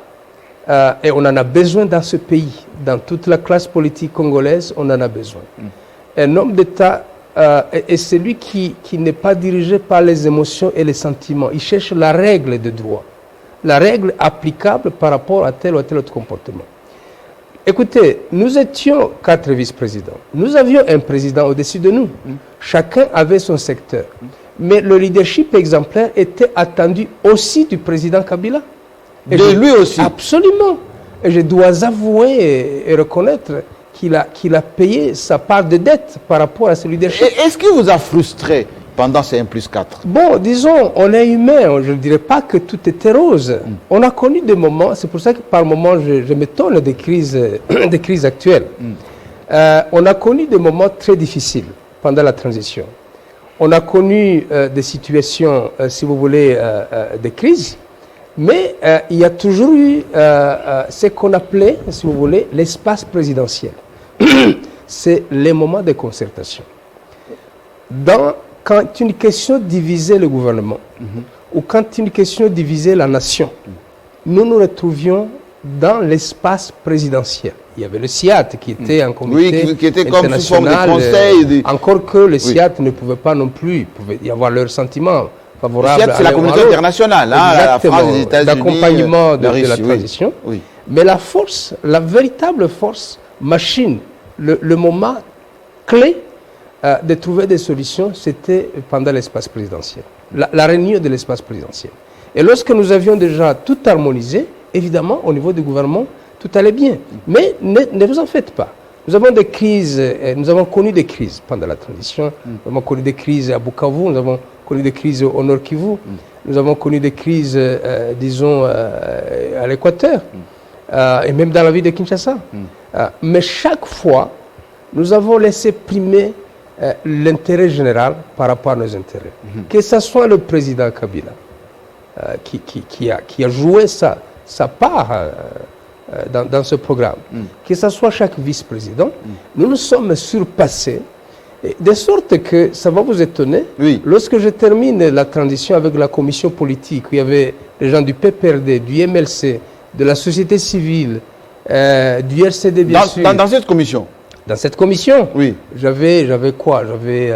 et on en a besoin dans ce pays, dans toute la classe politique congolaise, on en a besoin. Un homme d'État est celui qui n'est pas dirigé par les émotions et les sentiments. Il cherche la règle de droit, la règle applicable par rapport à tel ou tel autre comportement. Écoutez, nous étions 4 vice-présidents. Nous avions un président au-dessus de nous. Chacun avait son secteur. Mais le leadership exemplaire était attendu aussi du président Kabila. De lui aussi. Absolument. Et je dois avouer et reconnaître qu'il a payé sa part de dette par rapport à ce leadership. Et est-ce qu'il vous a frustré pendant ces 1+4? Bon, disons, on est humain, je ne dirais pas que tout était rose. On a connu des moments, c'est pour ça que par moments je m'étonne des crises actuelles. On a connu des moments très difficiles pendant la transition. On a connu des situations, si vous voulez, des crises, mais il y a toujours eu ce qu'on appelait, si vous voulez, l'espace présidentiel. C'est les moments de concertation. Quand une question divisait le gouvernement, ou quand une question divisait la nation, nous nous retrouvions dans l'espace présidentiel. Il y avait le SIAT qui était un comité qui était comme sous forme de international, conseil. encore que le SIAT ne pouvait pas non plus, il pouvait y avoir leurs sentiments favorables. Le SIAT, c'est la communauté internationale, hein, la France, les États-Unis, d'accompagnement de la Russie, transition. Oui. Mais la force, la véritable force machine, le moment clé de trouver des solutions, c'était pendant l'espace présidentiel, la réunion de l'espace présidentiel. Et lorsque nous avions déjà tout harmonisé, évidemment, au niveau du gouvernement, tout allait bien. Mais ne vous en faites pas. Nous avons des crises, nous avons connu des crises pendant la transition. Nous avons connu des crises à Bukavu, nous avons connu des crises au Nord Kivu, nous avons connu des crises, disons, à l'Équateur, et même dans la ville de Kinshasa. Mais chaque fois, nous avons laissé primer l'intérêt général par rapport à nos intérêts. Que ce soit le président Kabila, qui a joué sa part dans ce programme, que ce soit chaque vice-président, nous nous sommes surpassés, de sorte que ça va vous étonner. Oui. Lorsque je termine la transition avec la commission politique, où il y avait les gens du PPRD, du MLC, de la société civile, du RCD, bien sûr. Dans cette commission? Dans cette commission, oui. J'avais quoi? J'avais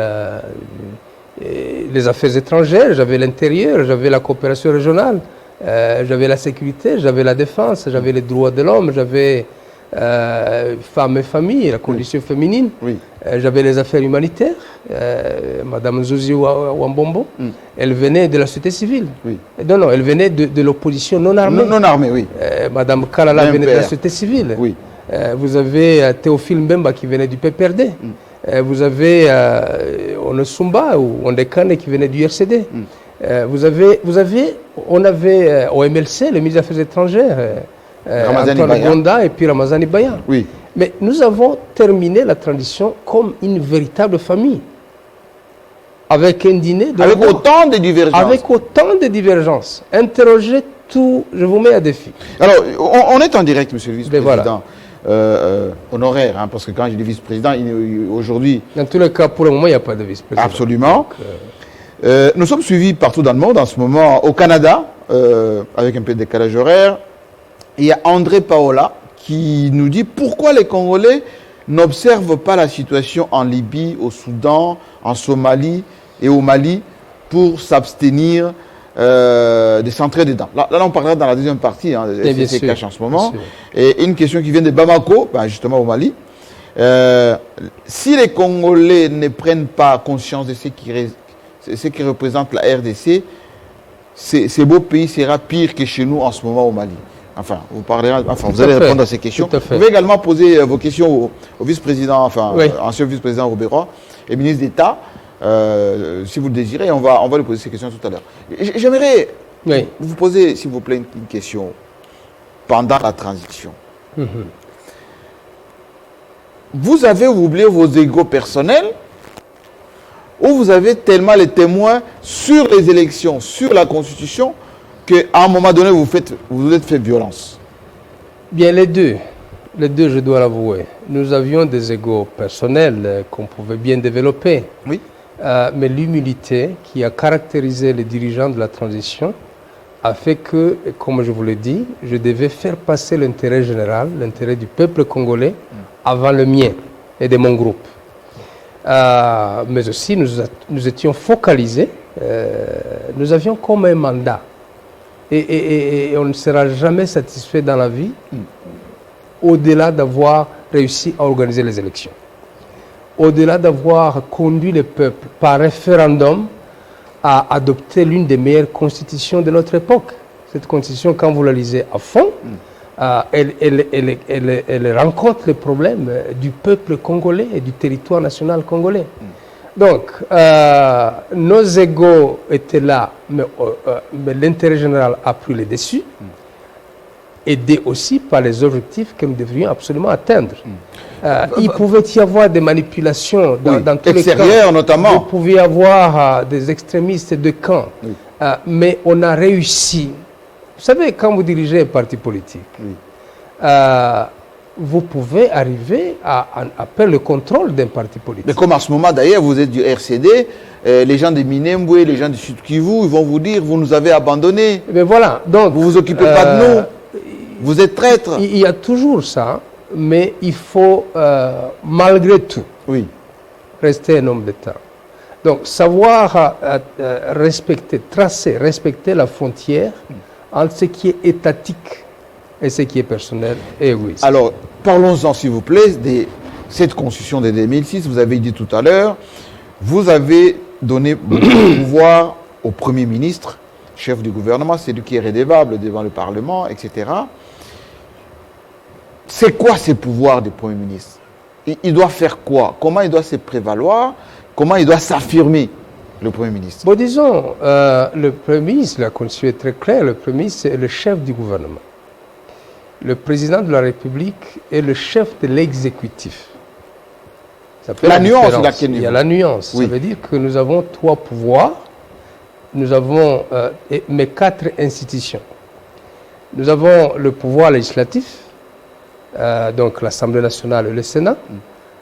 les affaires étrangères, j'avais l'intérieur, j'avais la coopération régionale, j'avais la sécurité, j'avais la défense, j'avais les droits de l'homme, j'avais femmes et familles, la condition féminine, oui. J'avais les affaires humanitaires, Madame Zuzi Wambombo, elle venait de la société civile. Oui. Non, elle venait de l'opposition non armée. Non armée, oui. Madame Kalala venait de la société civile. Oui. Vous avez Théophile Mbemba qui venait du PPRD. Vous avez Onesumba ou Ondekane qui venait du RCD. On avait au MLC, le ministre des Affaires étrangères, Antoine Gonda et puis Ramazani Baya. Oui. Mais nous avons terminé la transition comme une véritable famille. Avec un dîner de... Avec autant de divergences. Avec autant de divergences. Interrogez tout, je vous mets à défi. Alors, on est en direct, monsieur le vice-président. Voilà. Honoraire, hein, parce que quand je dis vice-président, aujourd'hui... Dans tous les cas, pour le moment, il n'y a pas de vice-président. Absolument. Donc, nous sommes suivis partout dans le monde, en ce moment, au Canada, avec un peu de décalage horaire. Il y a André Paola qui nous dit pourquoi les Congolais n'observent pas la situation en Libye, au Soudan, en Somalie et au Mali pour s'abstenir de s'entrer dedans. Là, on parlera dans la deuxième partie, hein, c'est cache en ce moment. Et une question qui vient de Bamako, ben justement au Mali. Si les Congolais ne prennent pas conscience de ce qui représente la RDC, ce beau pays sera pire que chez nous en ce moment au Mali. Enfin, vous allez répondre à ces questions. Vous pouvez également poser vos questions au vice-président, ancien vice-président Robéroy et ministre d'État, si vous le désirez. On va lui poser ces questions tout à l'heure. J'aimerais vous poser, s'il vous plaît, une question pendant la transition. Vous avez oublié vos égos personnels ou vous avez tellement les témoins sur les élections, sur la Constitution, qu'à un moment donné, vous vous êtes fait violence? Bien, les deux. Les deux, je dois l'avouer. Nous avions des égos personnels qu'on pouvait bien développer. Oui. Mais l'humilité qui a caractérisé les dirigeants de la transition a fait que, comme je vous l'ai dit, je devais faire passer l'intérêt général, l'intérêt du peuple congolais, avant le mien et de mon groupe. Mais aussi, nous étions focalisés, nous avions comme un mandat. Et on ne sera jamais satisfait dans la vie au-delà d'avoir réussi à organiser les élections. Au-delà d'avoir conduit le peuple par référendum à adopter l'une des meilleures constitutions de notre époque. Cette constitution, quand vous la lisez à fond, elle rencontre les problèmes du peuple congolais et du territoire national congolais. Donc, nos égos étaient là, mais l'intérêt général a pris le dessus, aidé aussi par les objectifs que nous devrions absolument atteindre. Il pouvait y avoir des manipulations dans tous les camps. Notamment. Il pouvait y avoir des extrémistes de camp. Oui. Mais on a réussi. Vous savez, quand vous dirigez un parti politique, vous pouvez arriver à perdre le contrôle d'un parti politique. Mais comme à ce moment, d'ailleurs, vous êtes du RCD, les gens de Minembwe, les gens du Sud Kivu, ils vont vous dire, vous nous avez abandonnés. Mais voilà, donc... Vous vous occupez pas de nous. Vous êtes traître. Il y a toujours ça, mais il faut, malgré tout, rester un homme d'État. Donc, savoir respecter, tracer, respecter la frontière entre ce qui est étatique et ce qui est personnel et égoïste. Alors, parlons-en, s'il vous plaît, de cette constitution de 2006. Vous avez dit tout à l'heure, vous avez donné beaucoup de pouvoir au Premier ministre, chef du gouvernement, c'est lui qui est rédévable devant le Parlement, etc. C'est quoi ces pouvoirs du Premier ministre? Il doit faire quoi? Comment il doit se prévaloir? Comment il doit s'affirmer, le Premier ministre? Bon, disons, le Premier ministre, la Constitution est très claire, le Premier ministre est le chef du gouvernement. Le président de la République est le chef de l'exécutif. La nuance, il y a la nuance. Ça veut dire que nous avons 3 pouvoirs, nous avons mais 4 institutions. Nous avons le pouvoir législatif, donc l'Assemblée nationale et le Sénat.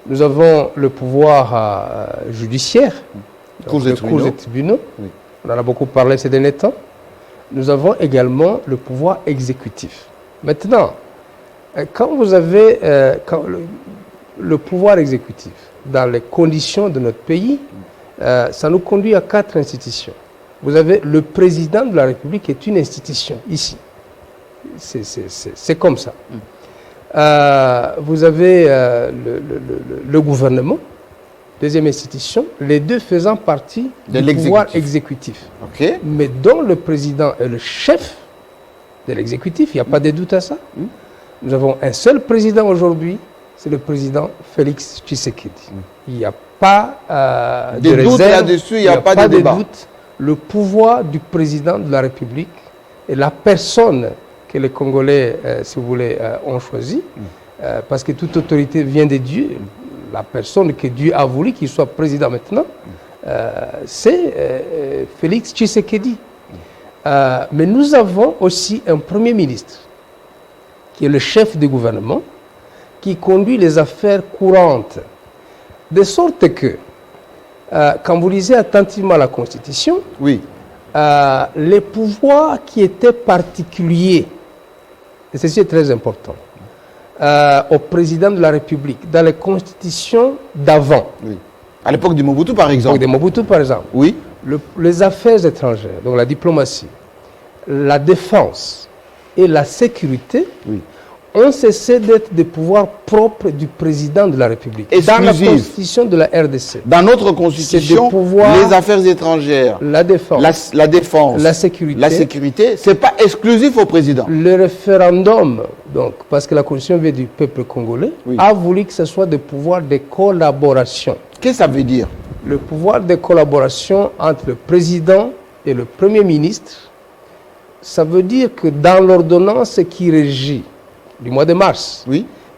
Nous avons le pouvoir judiciaire, les cours et tribunaux. On en a beaucoup parlé ces derniers temps. Nous avons également le pouvoir exécutif. Maintenant, quand vous avez le pouvoir exécutif dans les conditions de notre pays, ça nous conduit à 4 institutions. Vous avez le président de la République qui est une institution ici. C'est comme ça. Vous avez le gouvernement, deuxième institution, les deux faisant partie du pouvoir exécutif. Mais dont le président est le chef de l'exécutif, il n'y a pas de doute à ça. Nous avons un seul président aujourd'hui, c'est le président Félix Tshisekedi. Il n'y a pas de réserve là-dessus, il n'y a pas de débat. Doute. Le pouvoir du président de la République et la personne que les Congolais, si vous voulez, ont choisi, parce que toute autorité vient de Dieu. La personne que Dieu a voulu qu'il soit président maintenant, c'est Félix Tshisekedi. Mais nous avons aussi un Premier ministre, qui est le chef du gouvernement, qui conduit les affaires courantes. De sorte que, quand vous lisez attentivement la Constitution, les pouvoirs qui étaient particuliers, et ceci est très important, au président de la République, dans les constitutions d'avant. À l'époque de Mobutu, par exemple. À l'époque de Mobutu, par exemple. Les affaires étrangères, donc la diplomatie, la défense et la sécurité ont cessé d'être des pouvoirs propres du président de la République. Dans la constitution de la RDC. Dans notre constitution, les affaires étrangères, la défense, la sécurité, ce n'est pas exclusif au président. Le référendum, donc, parce que la constitution vient du peuple congolais, a voulu que ce soit des pouvoirs de collaboration. Qu'est-ce que ça veut dire? Le pouvoir de collaboration entre le président et le Premier ministre, ça veut dire que dans l'ordonnance qui régit du mois de mars,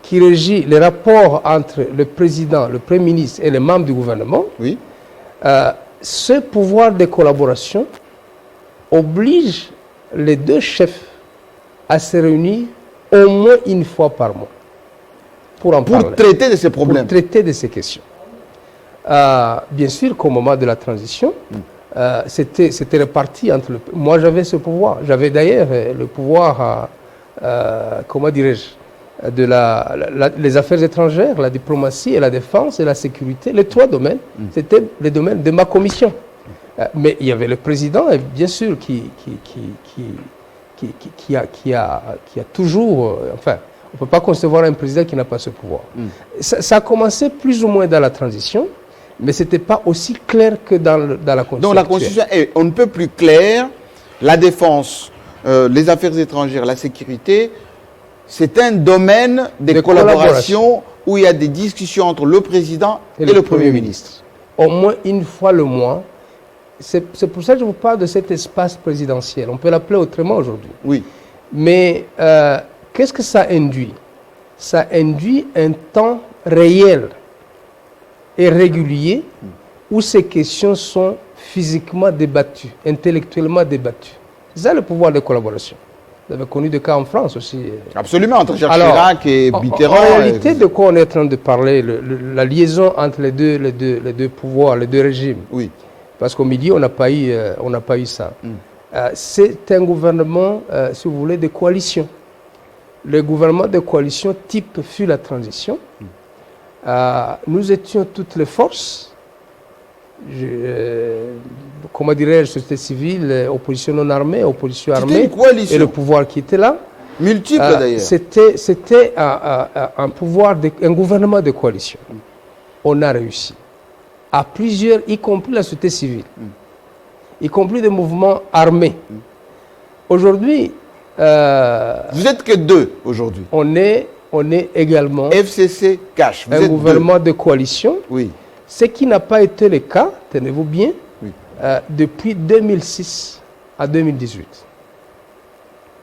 qui régit les rapports entre le président, le Premier ministre et les membres du gouvernement, ce pouvoir de collaboration oblige les deux chefs à se réunir au moins une fois par mois pour en parler. Pour traiter de ces problèmes. Pour traiter de ces questions. Bien sûr qu'au moment de la transition, c'était réparti entre... Moi, j'avais ce pouvoir. J'avais d'ailleurs le pouvoir... comment dirais-je, les affaires étrangères, la diplomatie et la défense et la sécurité, les 3 domaines, c'était les domaines de ma commission. Mais il y avait le président, bien sûr, qui a toujours... enfin, on ne peut pas concevoir un président qui n'a pas ce pouvoir. Ça a commencé plus ou moins dans la transition, mais ce n'était pas aussi clair que dans la Constitution. Donc la Constitution est on ne peut plus clair, la défense... les affaires étrangères, la sécurité, c'est un domaine de collaboration où il y a des discussions entre le président et le Premier ministre. Au moins une fois le mois. C'est pour ça que je vous parle de cet espace présidentiel. On peut l'appeler autrement aujourd'hui. Oui. Mais qu'est-ce que ça induit? Ça induit un temps réel et régulier où ces questions sont physiquement débattues, intellectuellement débattues. C'est ça le pouvoir de collaboration. Vous avez connu des cas en France aussi. Absolument, entre Jacques Chirac et Mitterrand. En réalité, de quoi on est en train de parler, la liaison entre les deux pouvoirs, les deux régimes. Oui. Parce qu'au milieu, on n'a pas eu ça. C'est un gouvernement, si vous voulez, de coalition. Le gouvernement de coalition type fut la transition. Nous étions toutes les forces, comment dirais-je, société civile, opposition non armée, opposition armée, et le pouvoir qui était là. Multiple d'ailleurs. C'était un gouvernement de coalition. On a réussi. À plusieurs, y compris la société civile, y compris des mouvements armés. Aujourd'hui... vous n'êtes que deux aujourd'hui. On est également... FCC cash. Un gouvernement de coalition. Oui. Ce qui n'a pas été le cas, tenez-vous bien, oui. Depuis 2006 à 2018.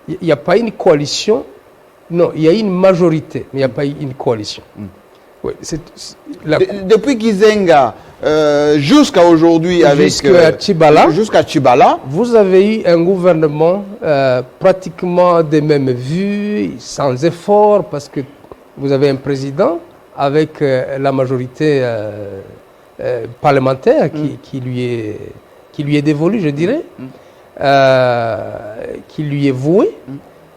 Il n'y a pas une coalition. Non, il y a une majorité, mais il n'y a pas une coalition. Oui, depuis Kizenga jusqu'à aujourd'hui, jusqu'à Tchibala, vous avez eu un gouvernement pratiquement des mêmes vues, sans effort, parce que vous avez un président avec la majorité parlementaire qui lui est dévolue, je dirais, qui lui est vouée,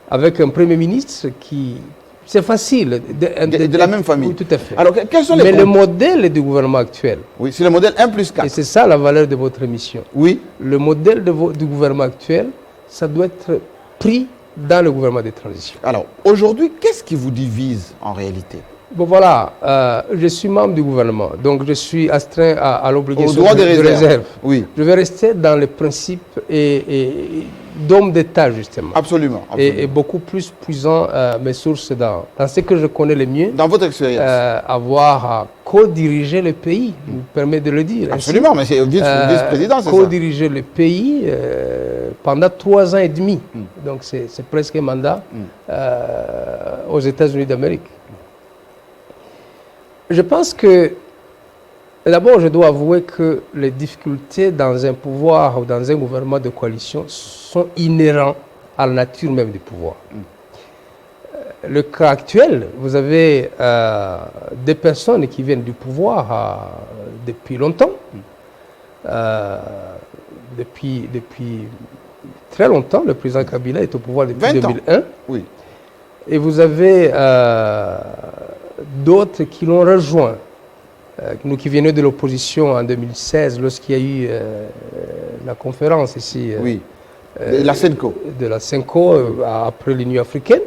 avec un premier ministre qui... C'est facile. De la même famille. Oui, tout à fait. Alors, quels sont les Mais le modèle du gouvernement actuel. Oui, c'est le modèle 1+4. Et c'est ça la valeur de votre émission. Oui. Le modèle du gouvernement actuel, ça doit être pris dans le gouvernement de transition. Alors, aujourd'hui, qu'est-ce qui vous divise en réalité? Bon, voilà, je suis membre du gouvernement, donc je suis astreint à l'obligation de réserve. Oui. Je vais rester dans les principes et d'homme d'État, justement. Absolument. Et beaucoup plus puisant mes sources dans ce que je connais le mieux. Dans votre expérience. Avoir à co-diriger le pays, me permet de le dire. Absolument, ainsi. Mais c'est vice-président, c'est ça. Co-diriger le pays pendant 3 ans et demi. Donc c'est presque un mandat aux États-Unis d'Amérique. Je pense que, d'abord, je dois avouer que les difficultés dans un pouvoir ou dans un gouvernement de coalition sont inhérentes à la nature même du pouvoir. Le cas actuel, vous avez des personnes qui viennent du pouvoir depuis longtemps, depuis très longtemps. Le président Kabila est au pouvoir depuis 2001. Oui. Et vous avez d'autres qui l'ont rejoint. Nous qui venons de l'opposition en 2016, lorsqu'il y a eu la conférence ici. Oui. De la CENCO. De la CENCO, après l'Union africaine,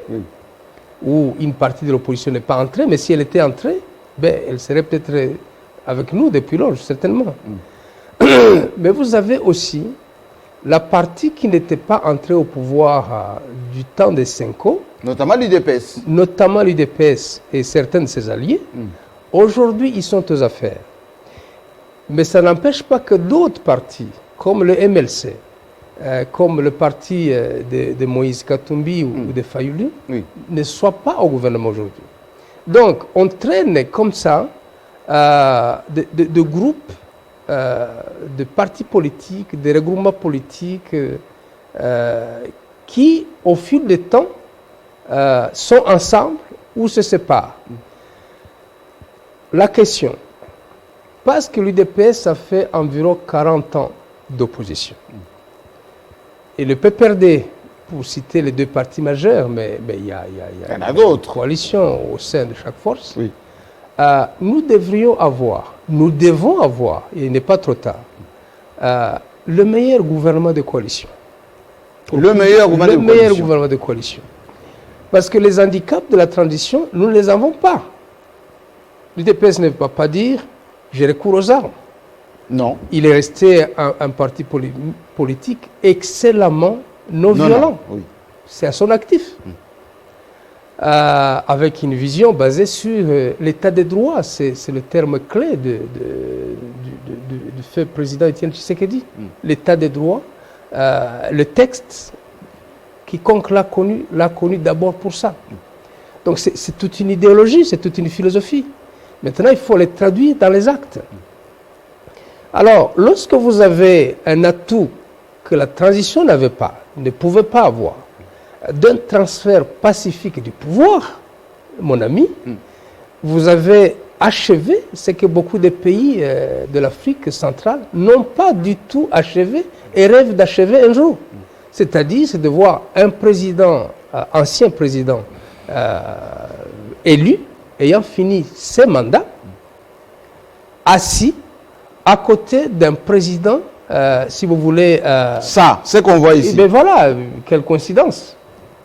où une partie de l'opposition n'est pas entrée, mais si elle était entrée, ben, elle serait peut-être avec nous depuis lors, certainement. Mais vous avez aussi la partie qui n'était pas entrée au pouvoir du temps des CENCO, notamment l'UDPS. Notamment l'UDPS et certains de ses alliés. Aujourd'hui, ils sont aux affaires. Mais ça n'empêche pas que d'autres partis, comme le MLC, comme le parti de Moïse Katumbi ou de Fayoulou, ne soient pas au gouvernement aujourd'hui. Donc, on traîne comme ça de groupes, de partis politiques, de regroupements politiques qui, au fil du temps, sont ensemble ou se séparent. La question, parce que l'UDPS a fait environ 40 ans d'opposition. Et le PPRD, pour citer les deux partis majeurs, mais il y a d'autres coalitions au sein de chaque force, nous devons avoir, et il n'est pas trop tard, le meilleur gouvernement de coalition. Le meilleur gouvernement de coalition. Parce que les handicaps de la transition, nous ne les avons pas. L'UDPS ne peut pas dire « j'ai recours aux armes ». Non. Il est resté un parti politique excellemment non violent. Oui. C'est à son actif. avec une vision basée sur l'état des droits. C'est le terme clé du fait président Étienne Tshisekedi. L'état des droits, le texte, quiconque l'a connu d'abord pour ça. Donc c'est toute une idéologie, c'est toute une philosophie. Maintenant, il faut les traduire dans les actes. Alors, lorsque vous avez un atout que la transition n'avait pas, ne pouvait pas avoir, d'un transfert pacifique du pouvoir, mon ami, vous avez achevé ce que beaucoup de pays de l'Afrique centrale n'ont pas du tout achevé et rêvent d'achever un jour. C'est-à-dire, c'est de voir un président, ancien président, élu, ayant fini ses mandats, assis à côté d'un président, si vous voulez... Ça, c'est qu'on voit ici. Ben voilà, quelle coïncidence.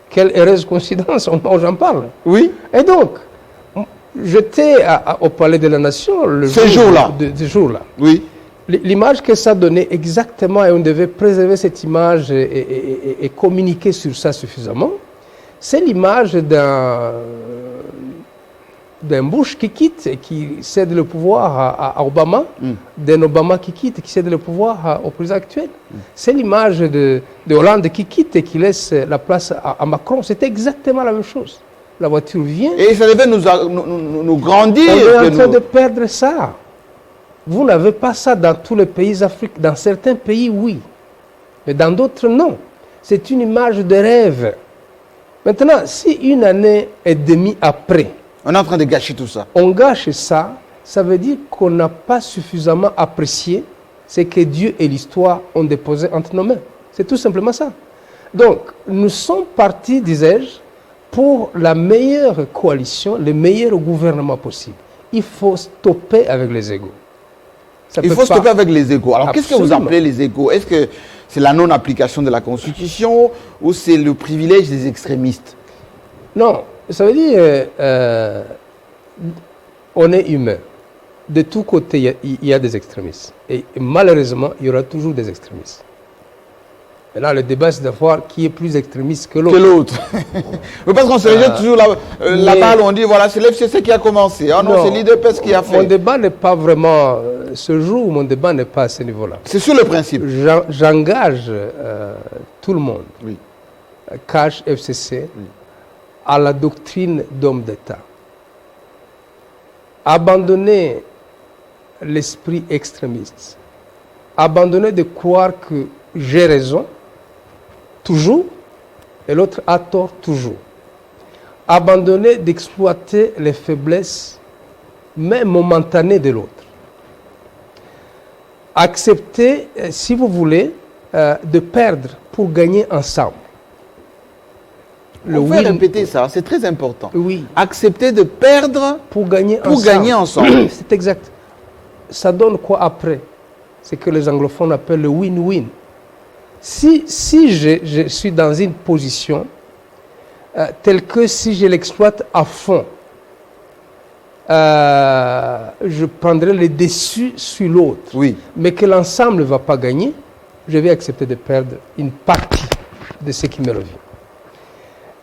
Quelle heureuse coïncidence, j'en parle. Oui. Et donc, j'étais au Palais de la Nation ce jour-là. Ce jour-là. Oui. L'image que ça donnait exactement, et on devait préserver cette image et communiquer sur ça suffisamment, c'est l'image d'un Bush qui quitte et qui cède le pouvoir à Obama, d'un Obama qui quitte et qui cède le pouvoir au président actuel. C'est l'image de Hollande qui quitte et qui laisse la place à Macron. C'était exactement la même chose. La voiture vient. Et ça devait nous grandir. On est en train de perdre ça. Vous n'avez pas ça dans tous les pays africains. Dans certains pays, oui. Mais dans d'autres, non. C'est une image de rêve. Maintenant, si une année et demie après, on est en train de gâcher tout ça. On gâche ça, ça veut dire qu'on n'a pas suffisamment apprécié ce que Dieu et l'histoire ont déposé entre nos mains. C'est tout simplement ça. Donc, nous sommes partis, disais-je, pour la meilleure coalition, le meilleur gouvernement possible. Il faut stopper avec les égos. Il faut stopper avec les égos. Alors, qu'est-ce que vous appelez les égos? Est-ce que c'est la non-application de la Constitution ou c'est le privilège des extrémistes? Non, ça veut dire on est humain. De tous côtés, il y a des extrémistes. Et malheureusement, il y aura toujours des extrémistes. Et là, le débat, c'est de voir qui est plus extrémiste que l'autre. Parce qu'on se rejette toujours la balle, on dit, voilà, c'est l'FCC qui a commencé. Ah non, c'est l'IDPS qui a fait. Mon débat n'est pas vraiment, ce jour, mon débat n'est pas à ce niveau-là. C'est sur le principe. J'engage tout le monde, oui. CACH, FCC, oui, à la doctrine d'homme d'État. Abandonner l'esprit extrémiste. Abandonner de croire que j'ai raison, toujours, et l'autre a tort, toujours. Abandonner d'exploiter les faiblesses, même momentanées, de l'autre. Accepter, si vous voulez, de perdre pour gagner ensemble. On peut répéter ça, c'est très important. Oui. Accepter de perdre pour gagner ensemble. C'est exact. Ça donne quoi après? C'est que les anglophones appellent le win-win. Si je suis dans une position telle que si je l'exploite à fond, je prendrai le dessus sur l'autre, oui, mais que l'ensemble ne va pas gagner, je vais accepter de perdre une partie de ce qui me revient.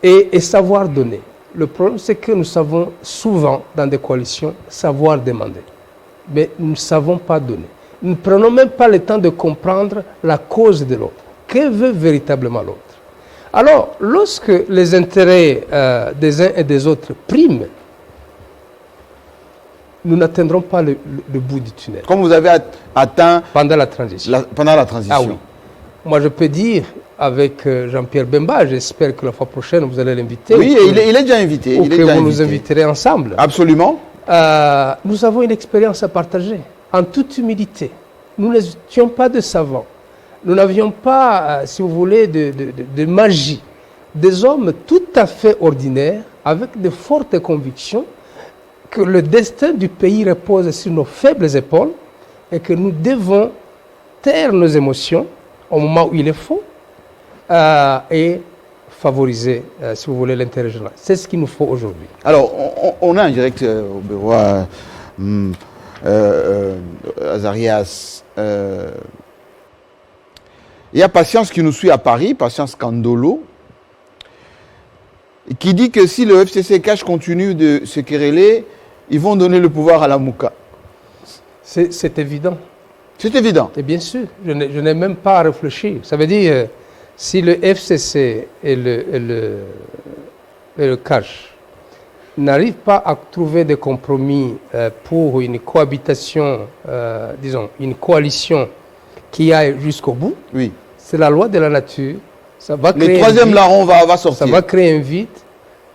Et savoir donner. Le problème, c'est que nous savons souvent, dans des coalitions, savoir demander. Mais nous ne savons pas donner. Nous ne prenons même pas le temps de comprendre la cause de l'autre. Que veut véritablement l'autre? Alors, lorsque les intérêts des uns et des autres priment, nous n'atteindrons pas le bout du tunnel. Comme vous avez atteint pendant la transition. Pendant la transition. Ah oui. Moi, je peux dire, avec Jean-Pierre Bemba, j'espère que la fois prochaine, vous allez l'inviter. Oui, il est déjà invité. Ou que vous nous inviterez ensemble. Absolument. Nous avons une expérience à partager, en toute humilité. Nous n'étions pas de savants. Nous n'avions pas, si vous voulez, de magie. Des hommes tout à fait ordinaires, avec de fortes convictions, que le destin du pays repose sur nos faibles épaules et que nous devons taire nos émotions au moment où il est faut et favoriser, si vous voulez, l'intérêt général. C'est ce qu'il nous faut aujourd'hui. Alors, on a en direct au bureau Azarias. Il y a Patience qui nous suit à Paris, Patience Kandolo. qui dit que si le FCC-Cash continue de se quereller, ils vont donner le pouvoir à la Mouka. C'est évident. C'est évident. Et bien sûr, je n'ai même pas à réfléchir. Ça veut dire, si le FCC et le Cash n'arrivent pas à trouver des compromis pour une cohabitation, disons, une coalition qui aille jusqu'au bout, Oui. c'est la loi de la nature. Ça va créer Le troisième larron va ça sortir. va créer un vide.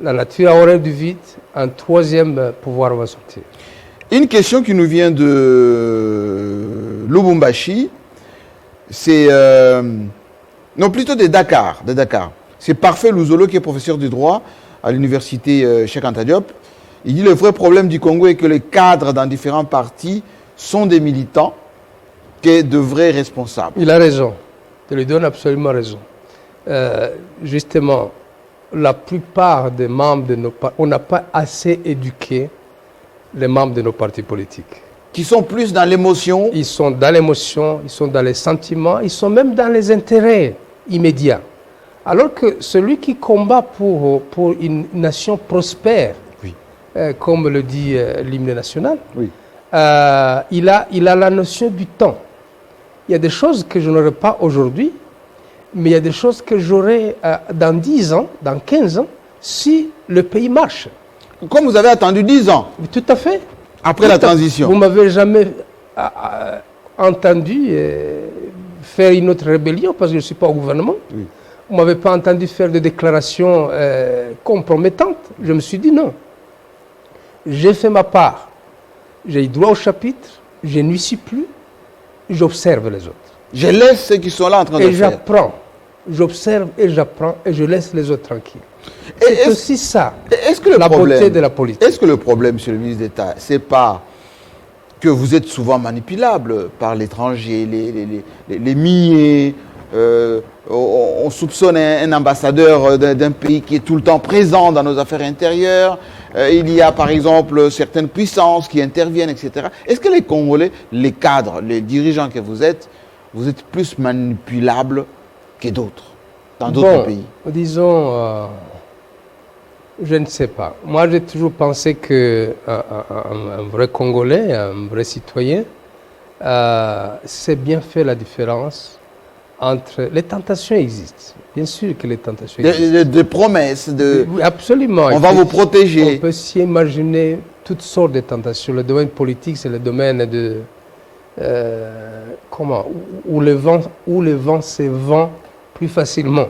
La nature a horreur du vide. Un troisième pouvoir va sortir. Une question qui nous vient de Lubumbashi, c'est... non, plutôt de Dakar. C'est Parfait Luzolo qui est professeur de droit à l'université Cheikh Anta Diop. Il dit le vrai problème du Congo est que les cadres dans différents partis sont des militants, que de vrais responsables. Il a raison. Je lui donne absolument raison. Justement, la plupart des membres de nos partis, on n'a pas assez éduqué les membres de nos partis politiques. Qui sont plus dans l'émotion. Ils sont dans l'émotion, ils sont dans les sentiments, ils sont même dans les intérêts immédiats. Alors que celui qui combat pour une nation prospère, Oui. Comme le dit l'hymne national, Oui. il a la notion du temps. Il y a des choses que je n'aurai pas aujourd'hui, mais il y a des choses que j'aurai dans 10 ans, dans 15 ans, si le pays marche. Comme vous avez attendu 10 ans Tout à fait. après la transition. Vous ne m'avez jamais entendu faire une autre rébellion parce que je ne suis pas au gouvernement. Oui. Vous ne m'avez pas entendu faire des déclarations compromettantes. Je me suis dit non. J'ai fait ma part. J'ai eu droit au chapitre, je n'y suis plus, j'observe les autres. Je laisse ceux qui sont là en train de Et faire. j'apprends. J'observe et j'apprends et je laisse les autres tranquilles. Et C'est est-ce- aussi ça, Est-ce que le la problème, beauté de la politique. Est-ce que le problème, monsieur le ministre d'État, c'est pas que vous êtes souvent manipulable par l'étranger, les milliers, on soupçonne un ambassadeur d'un pays qui est tout le temps présent dans nos affaires intérieures, il y a par exemple certaines puissances qui interviennent, etc. Est-ce que les Congolais, les cadres, les dirigeants que vous êtes plus manipulables que d'autres, dans d'autres pays? Disons, je ne sais pas. Moi, j'ai toujours pensé qu'un vrai Congolais, un vrai citoyen, sait bien faire la différence entre... Les tentations existent. Bien sûr que les tentations existent. Des promesses, Oui, absolument. on va vous protéger. On peut s'imaginer toutes sortes de tentations. Le domaine politique, c'est le domaine de... où le vent se vend plus facilement.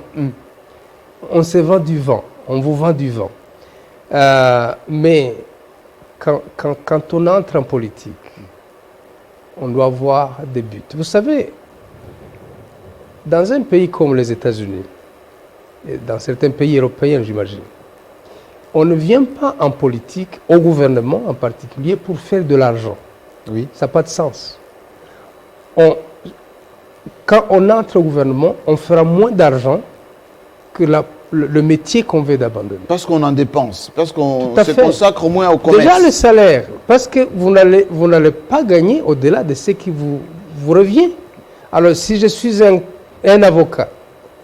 On se vend du vent. On vous vend du vent. Mais quand on entre en politique, on doit avoir des buts. Vous savez, dans un pays comme les États-Unis, et dans certains pays européens, j'imagine, on ne vient pas en politique, au gouvernement en particulier, pour faire de l'argent. Oui. Ça n'a pas de sens. Quand on entre au gouvernement, on fera moins d'argent que le métier qu'on veut d'abandonner. Parce qu'on en dépense, parce qu'on Tout à se fait. consacre moins au commerce. Déjà le salaire, parce que vous n'allez pas gagner au-delà de ce qui vous revient. Alors si je suis un avocat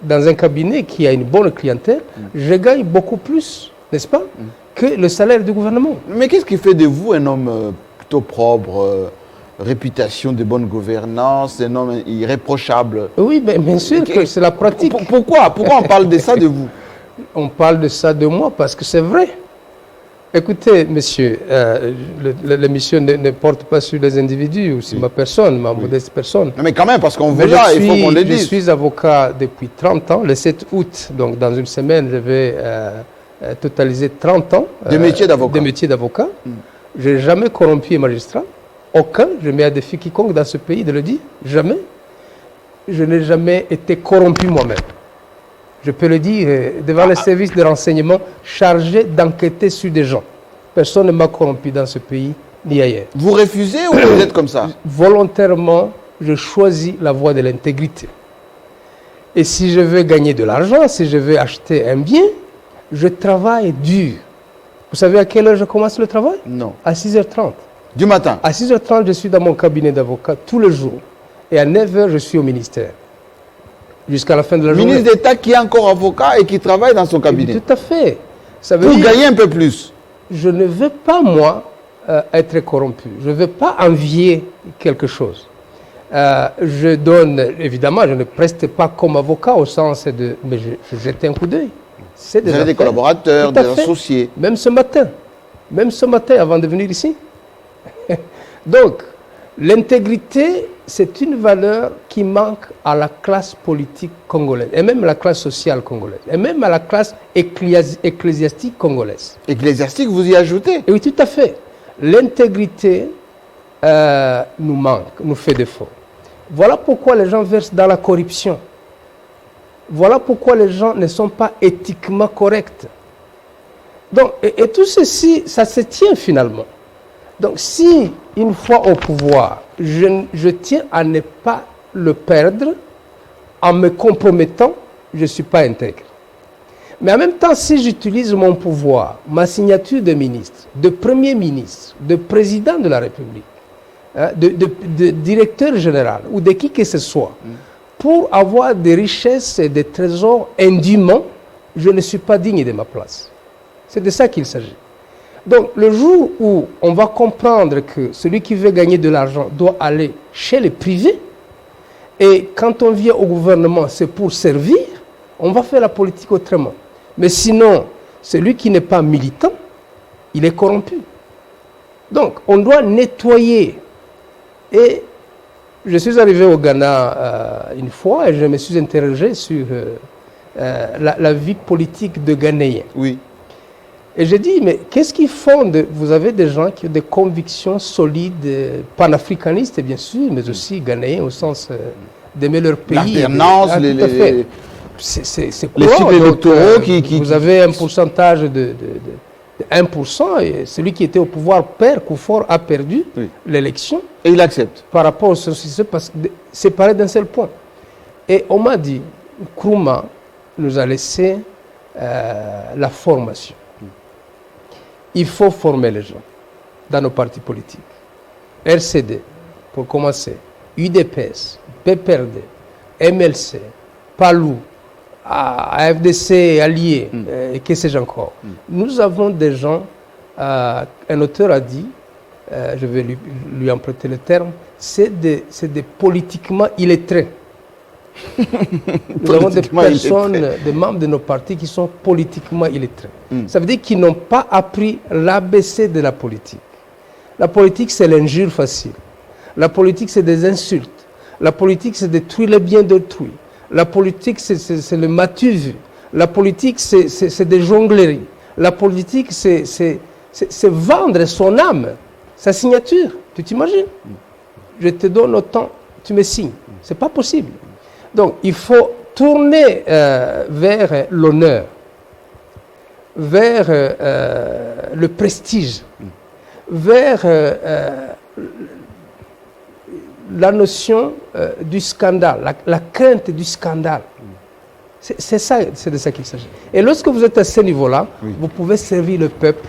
dans un cabinet qui a une bonne clientèle, je gagne beaucoup plus, n'est-ce pas, que le salaire du gouvernement. Mais qu'est-ce qui fait de vous un homme plutôt propre, réputation de bonne gouvernance, un homme irréprochable? Oui, bien sûr que c'est la pratique. Pourquoi on parle de ça de vous? On parle de ça de moi parce que c'est vrai. Écoutez, monsieur, l'émission ne porte pas sur les individus ou sur ma personne, ma modeste personne. Non, mais quand même, parce qu'on vous Mais l'a, il faut qu'on le je dise. suis avocat depuis 30 ans. Le 7 août, donc dans une semaine, je vais totaliser 30 ans De métier d'avocat. de métier d'avocat. Je n'ai jamais corrompu un magistrat. Aucun. Je mets à défi quiconque dans ce pays de le dire. Jamais. Je n'ai jamais été corrompu moi-même. Je peux le dire devant les services de renseignement chargés d'enquêter sur des gens. Personne ne m'a corrompu dans ce pays ni ailleurs. Vous refusez ou vous êtes comme ça? Volontairement, je choisis la voie de l'intégrité. Et si je veux gagner de l'argent, si je veux acheter un bien, je travaille dur. Vous savez à quelle heure je commence le travail? Non. À 6h30. Du matin? À 6h30, je suis dans mon cabinet d'avocat tous les jours. Et à 9h, je suis au ministère. Jusqu'à la fin de la journée. Ministre d'État qui est encore avocat et qui travaille dans son cabinet. Tout à fait. Ça veut pour dire, gagner un peu plus. je ne veux pas, moi, être corrompu. Je ne veux pas envier quelque chose. Je donne, évidemment, je ne preste pas comme avocat au sens de... Mais je jette un coup d'œil. C'est Vous avez des collaborateurs, des associés. Même ce matin, avant de venir ici. Donc, l'intégrité, c'est une valeur qui manque à la classe politique congolaise, et même à la classe sociale congolaise, et même à la classe ecclésiastique congolaise. Ecclésiastique, vous y ajoutez? Et oui, tout à fait. L'intégrité nous manque, nous fait défaut. Voilà pourquoi les gens versent dans la corruption. Voilà pourquoi les gens ne sont pas éthiquement corrects. Donc, et tout ceci, ça se tient finalement. Donc, si, une fois au pouvoir, je tiens à ne pas le perdre en me compromettant, je ne suis pas intègre. Mais en même temps, si j'utilise mon pouvoir, ma signature de ministre, de premier ministre, de président de la République, hein, de directeur général ou de qui que ce soit, pour avoir des richesses et des trésors indûment, je ne suis pas digne de ma place. C'est de ça qu'il s'agit. Donc, le jour où on va comprendre que celui qui veut gagner de l'argent doit aller chez les privés, et quand on vient au gouvernement, c'est pour servir, on va faire la politique autrement. Mais sinon, celui qui n'est pas militant, il est corrompu. Donc, on doit nettoyer. Et je suis arrivé au Ghana une fois et je me suis interrogé sur la vie politique de Ghanéens. Oui. Et j'ai dit, mais qu'est-ce qui fonde? Vous avez des gens qui ont des convictions solides, panafricanistes bien sûr, mais aussi ghanéens au sens d'aimer leur pays. L'alternance, c'est les cycles électoraux qui... Vous avez un pourcentage de 1%, et celui qui était au pouvoir, Père Koufor, a perdu l'élection. Et il accepte. Par rapport au société, parce que c'est parlé d'un seul point. Et on m'a dit, Nkrumah nous a laissé la formation. Il faut former les gens dans nos partis politiques. RCD, pour commencer, UDPS, PPRD, MLC, PALU, AFDC, Alliés, que sais-je encore. Nous avons des gens, un auteur a dit, je vais lui emprunter le terme, c'est des politiquement illettrés. Nous avons des personnes, des membres de nos partis qui sont politiquement illettrés. Ça veut dire qu'ils n'ont pas appris l'ABC de la politique. La politique, c'est l'injure facile. La politique, c'est des insultes. La politique, c'est détruire le bien d'autrui. La politique, c'est le matu vu. La politique, c'est des jongleries. La politique, c'est vendre son âme, sa signature. Tu t'imagines? Je te donne autant, tu me signes. C'est pas possible. Donc, il faut tourner vers l'honneur, vers le prestige, vers la notion du scandale, la crainte du scandale. C'est ça, c'est de ça qu'il s'agit. Et lorsque vous êtes à ce niveau-là, vous pouvez servir le peuple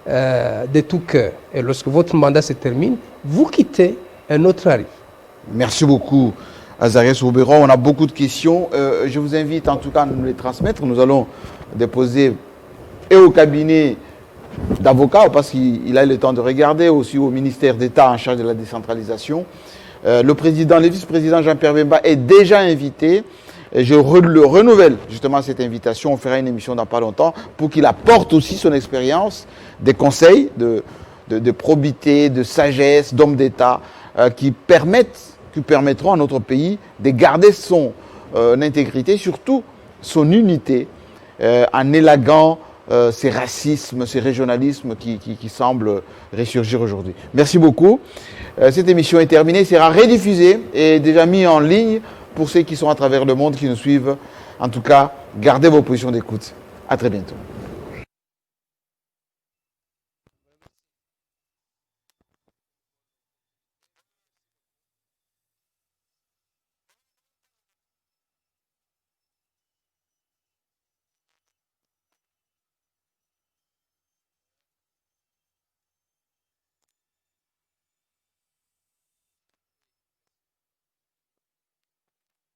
de tout cœur. Et lorsque votre mandat se termine, vous quittez, un autre arrive. Merci beaucoup, Azarias Soubeyrwa. On a beaucoup de questions. Je vous invite en tout cas à nous les transmettre. Nous allons déposer et au cabinet d'avocats, parce qu'il a le temps de regarder, aussi au ministère d'État en charge de la décentralisation. Le vice-président Jean-Pierre Bemba est déjà invité. Et je le renouvelle justement cette invitation. On fera une émission dans pas longtemps pour qu'il apporte aussi son expérience, des conseils de probité, de sagesse, d'hommes d'État qui permettront à notre pays de garder son intégrité, surtout son unité, en élaguant ces racismes, ces régionalismes qui semblent ressurgir aujourd'hui. Merci beaucoup. Cette émission est terminée, sera rediffusée et déjà mise en ligne pour ceux qui sont à travers le monde, qui nous suivent. En tout cas, gardez vos positions d'écoute. À très bientôt.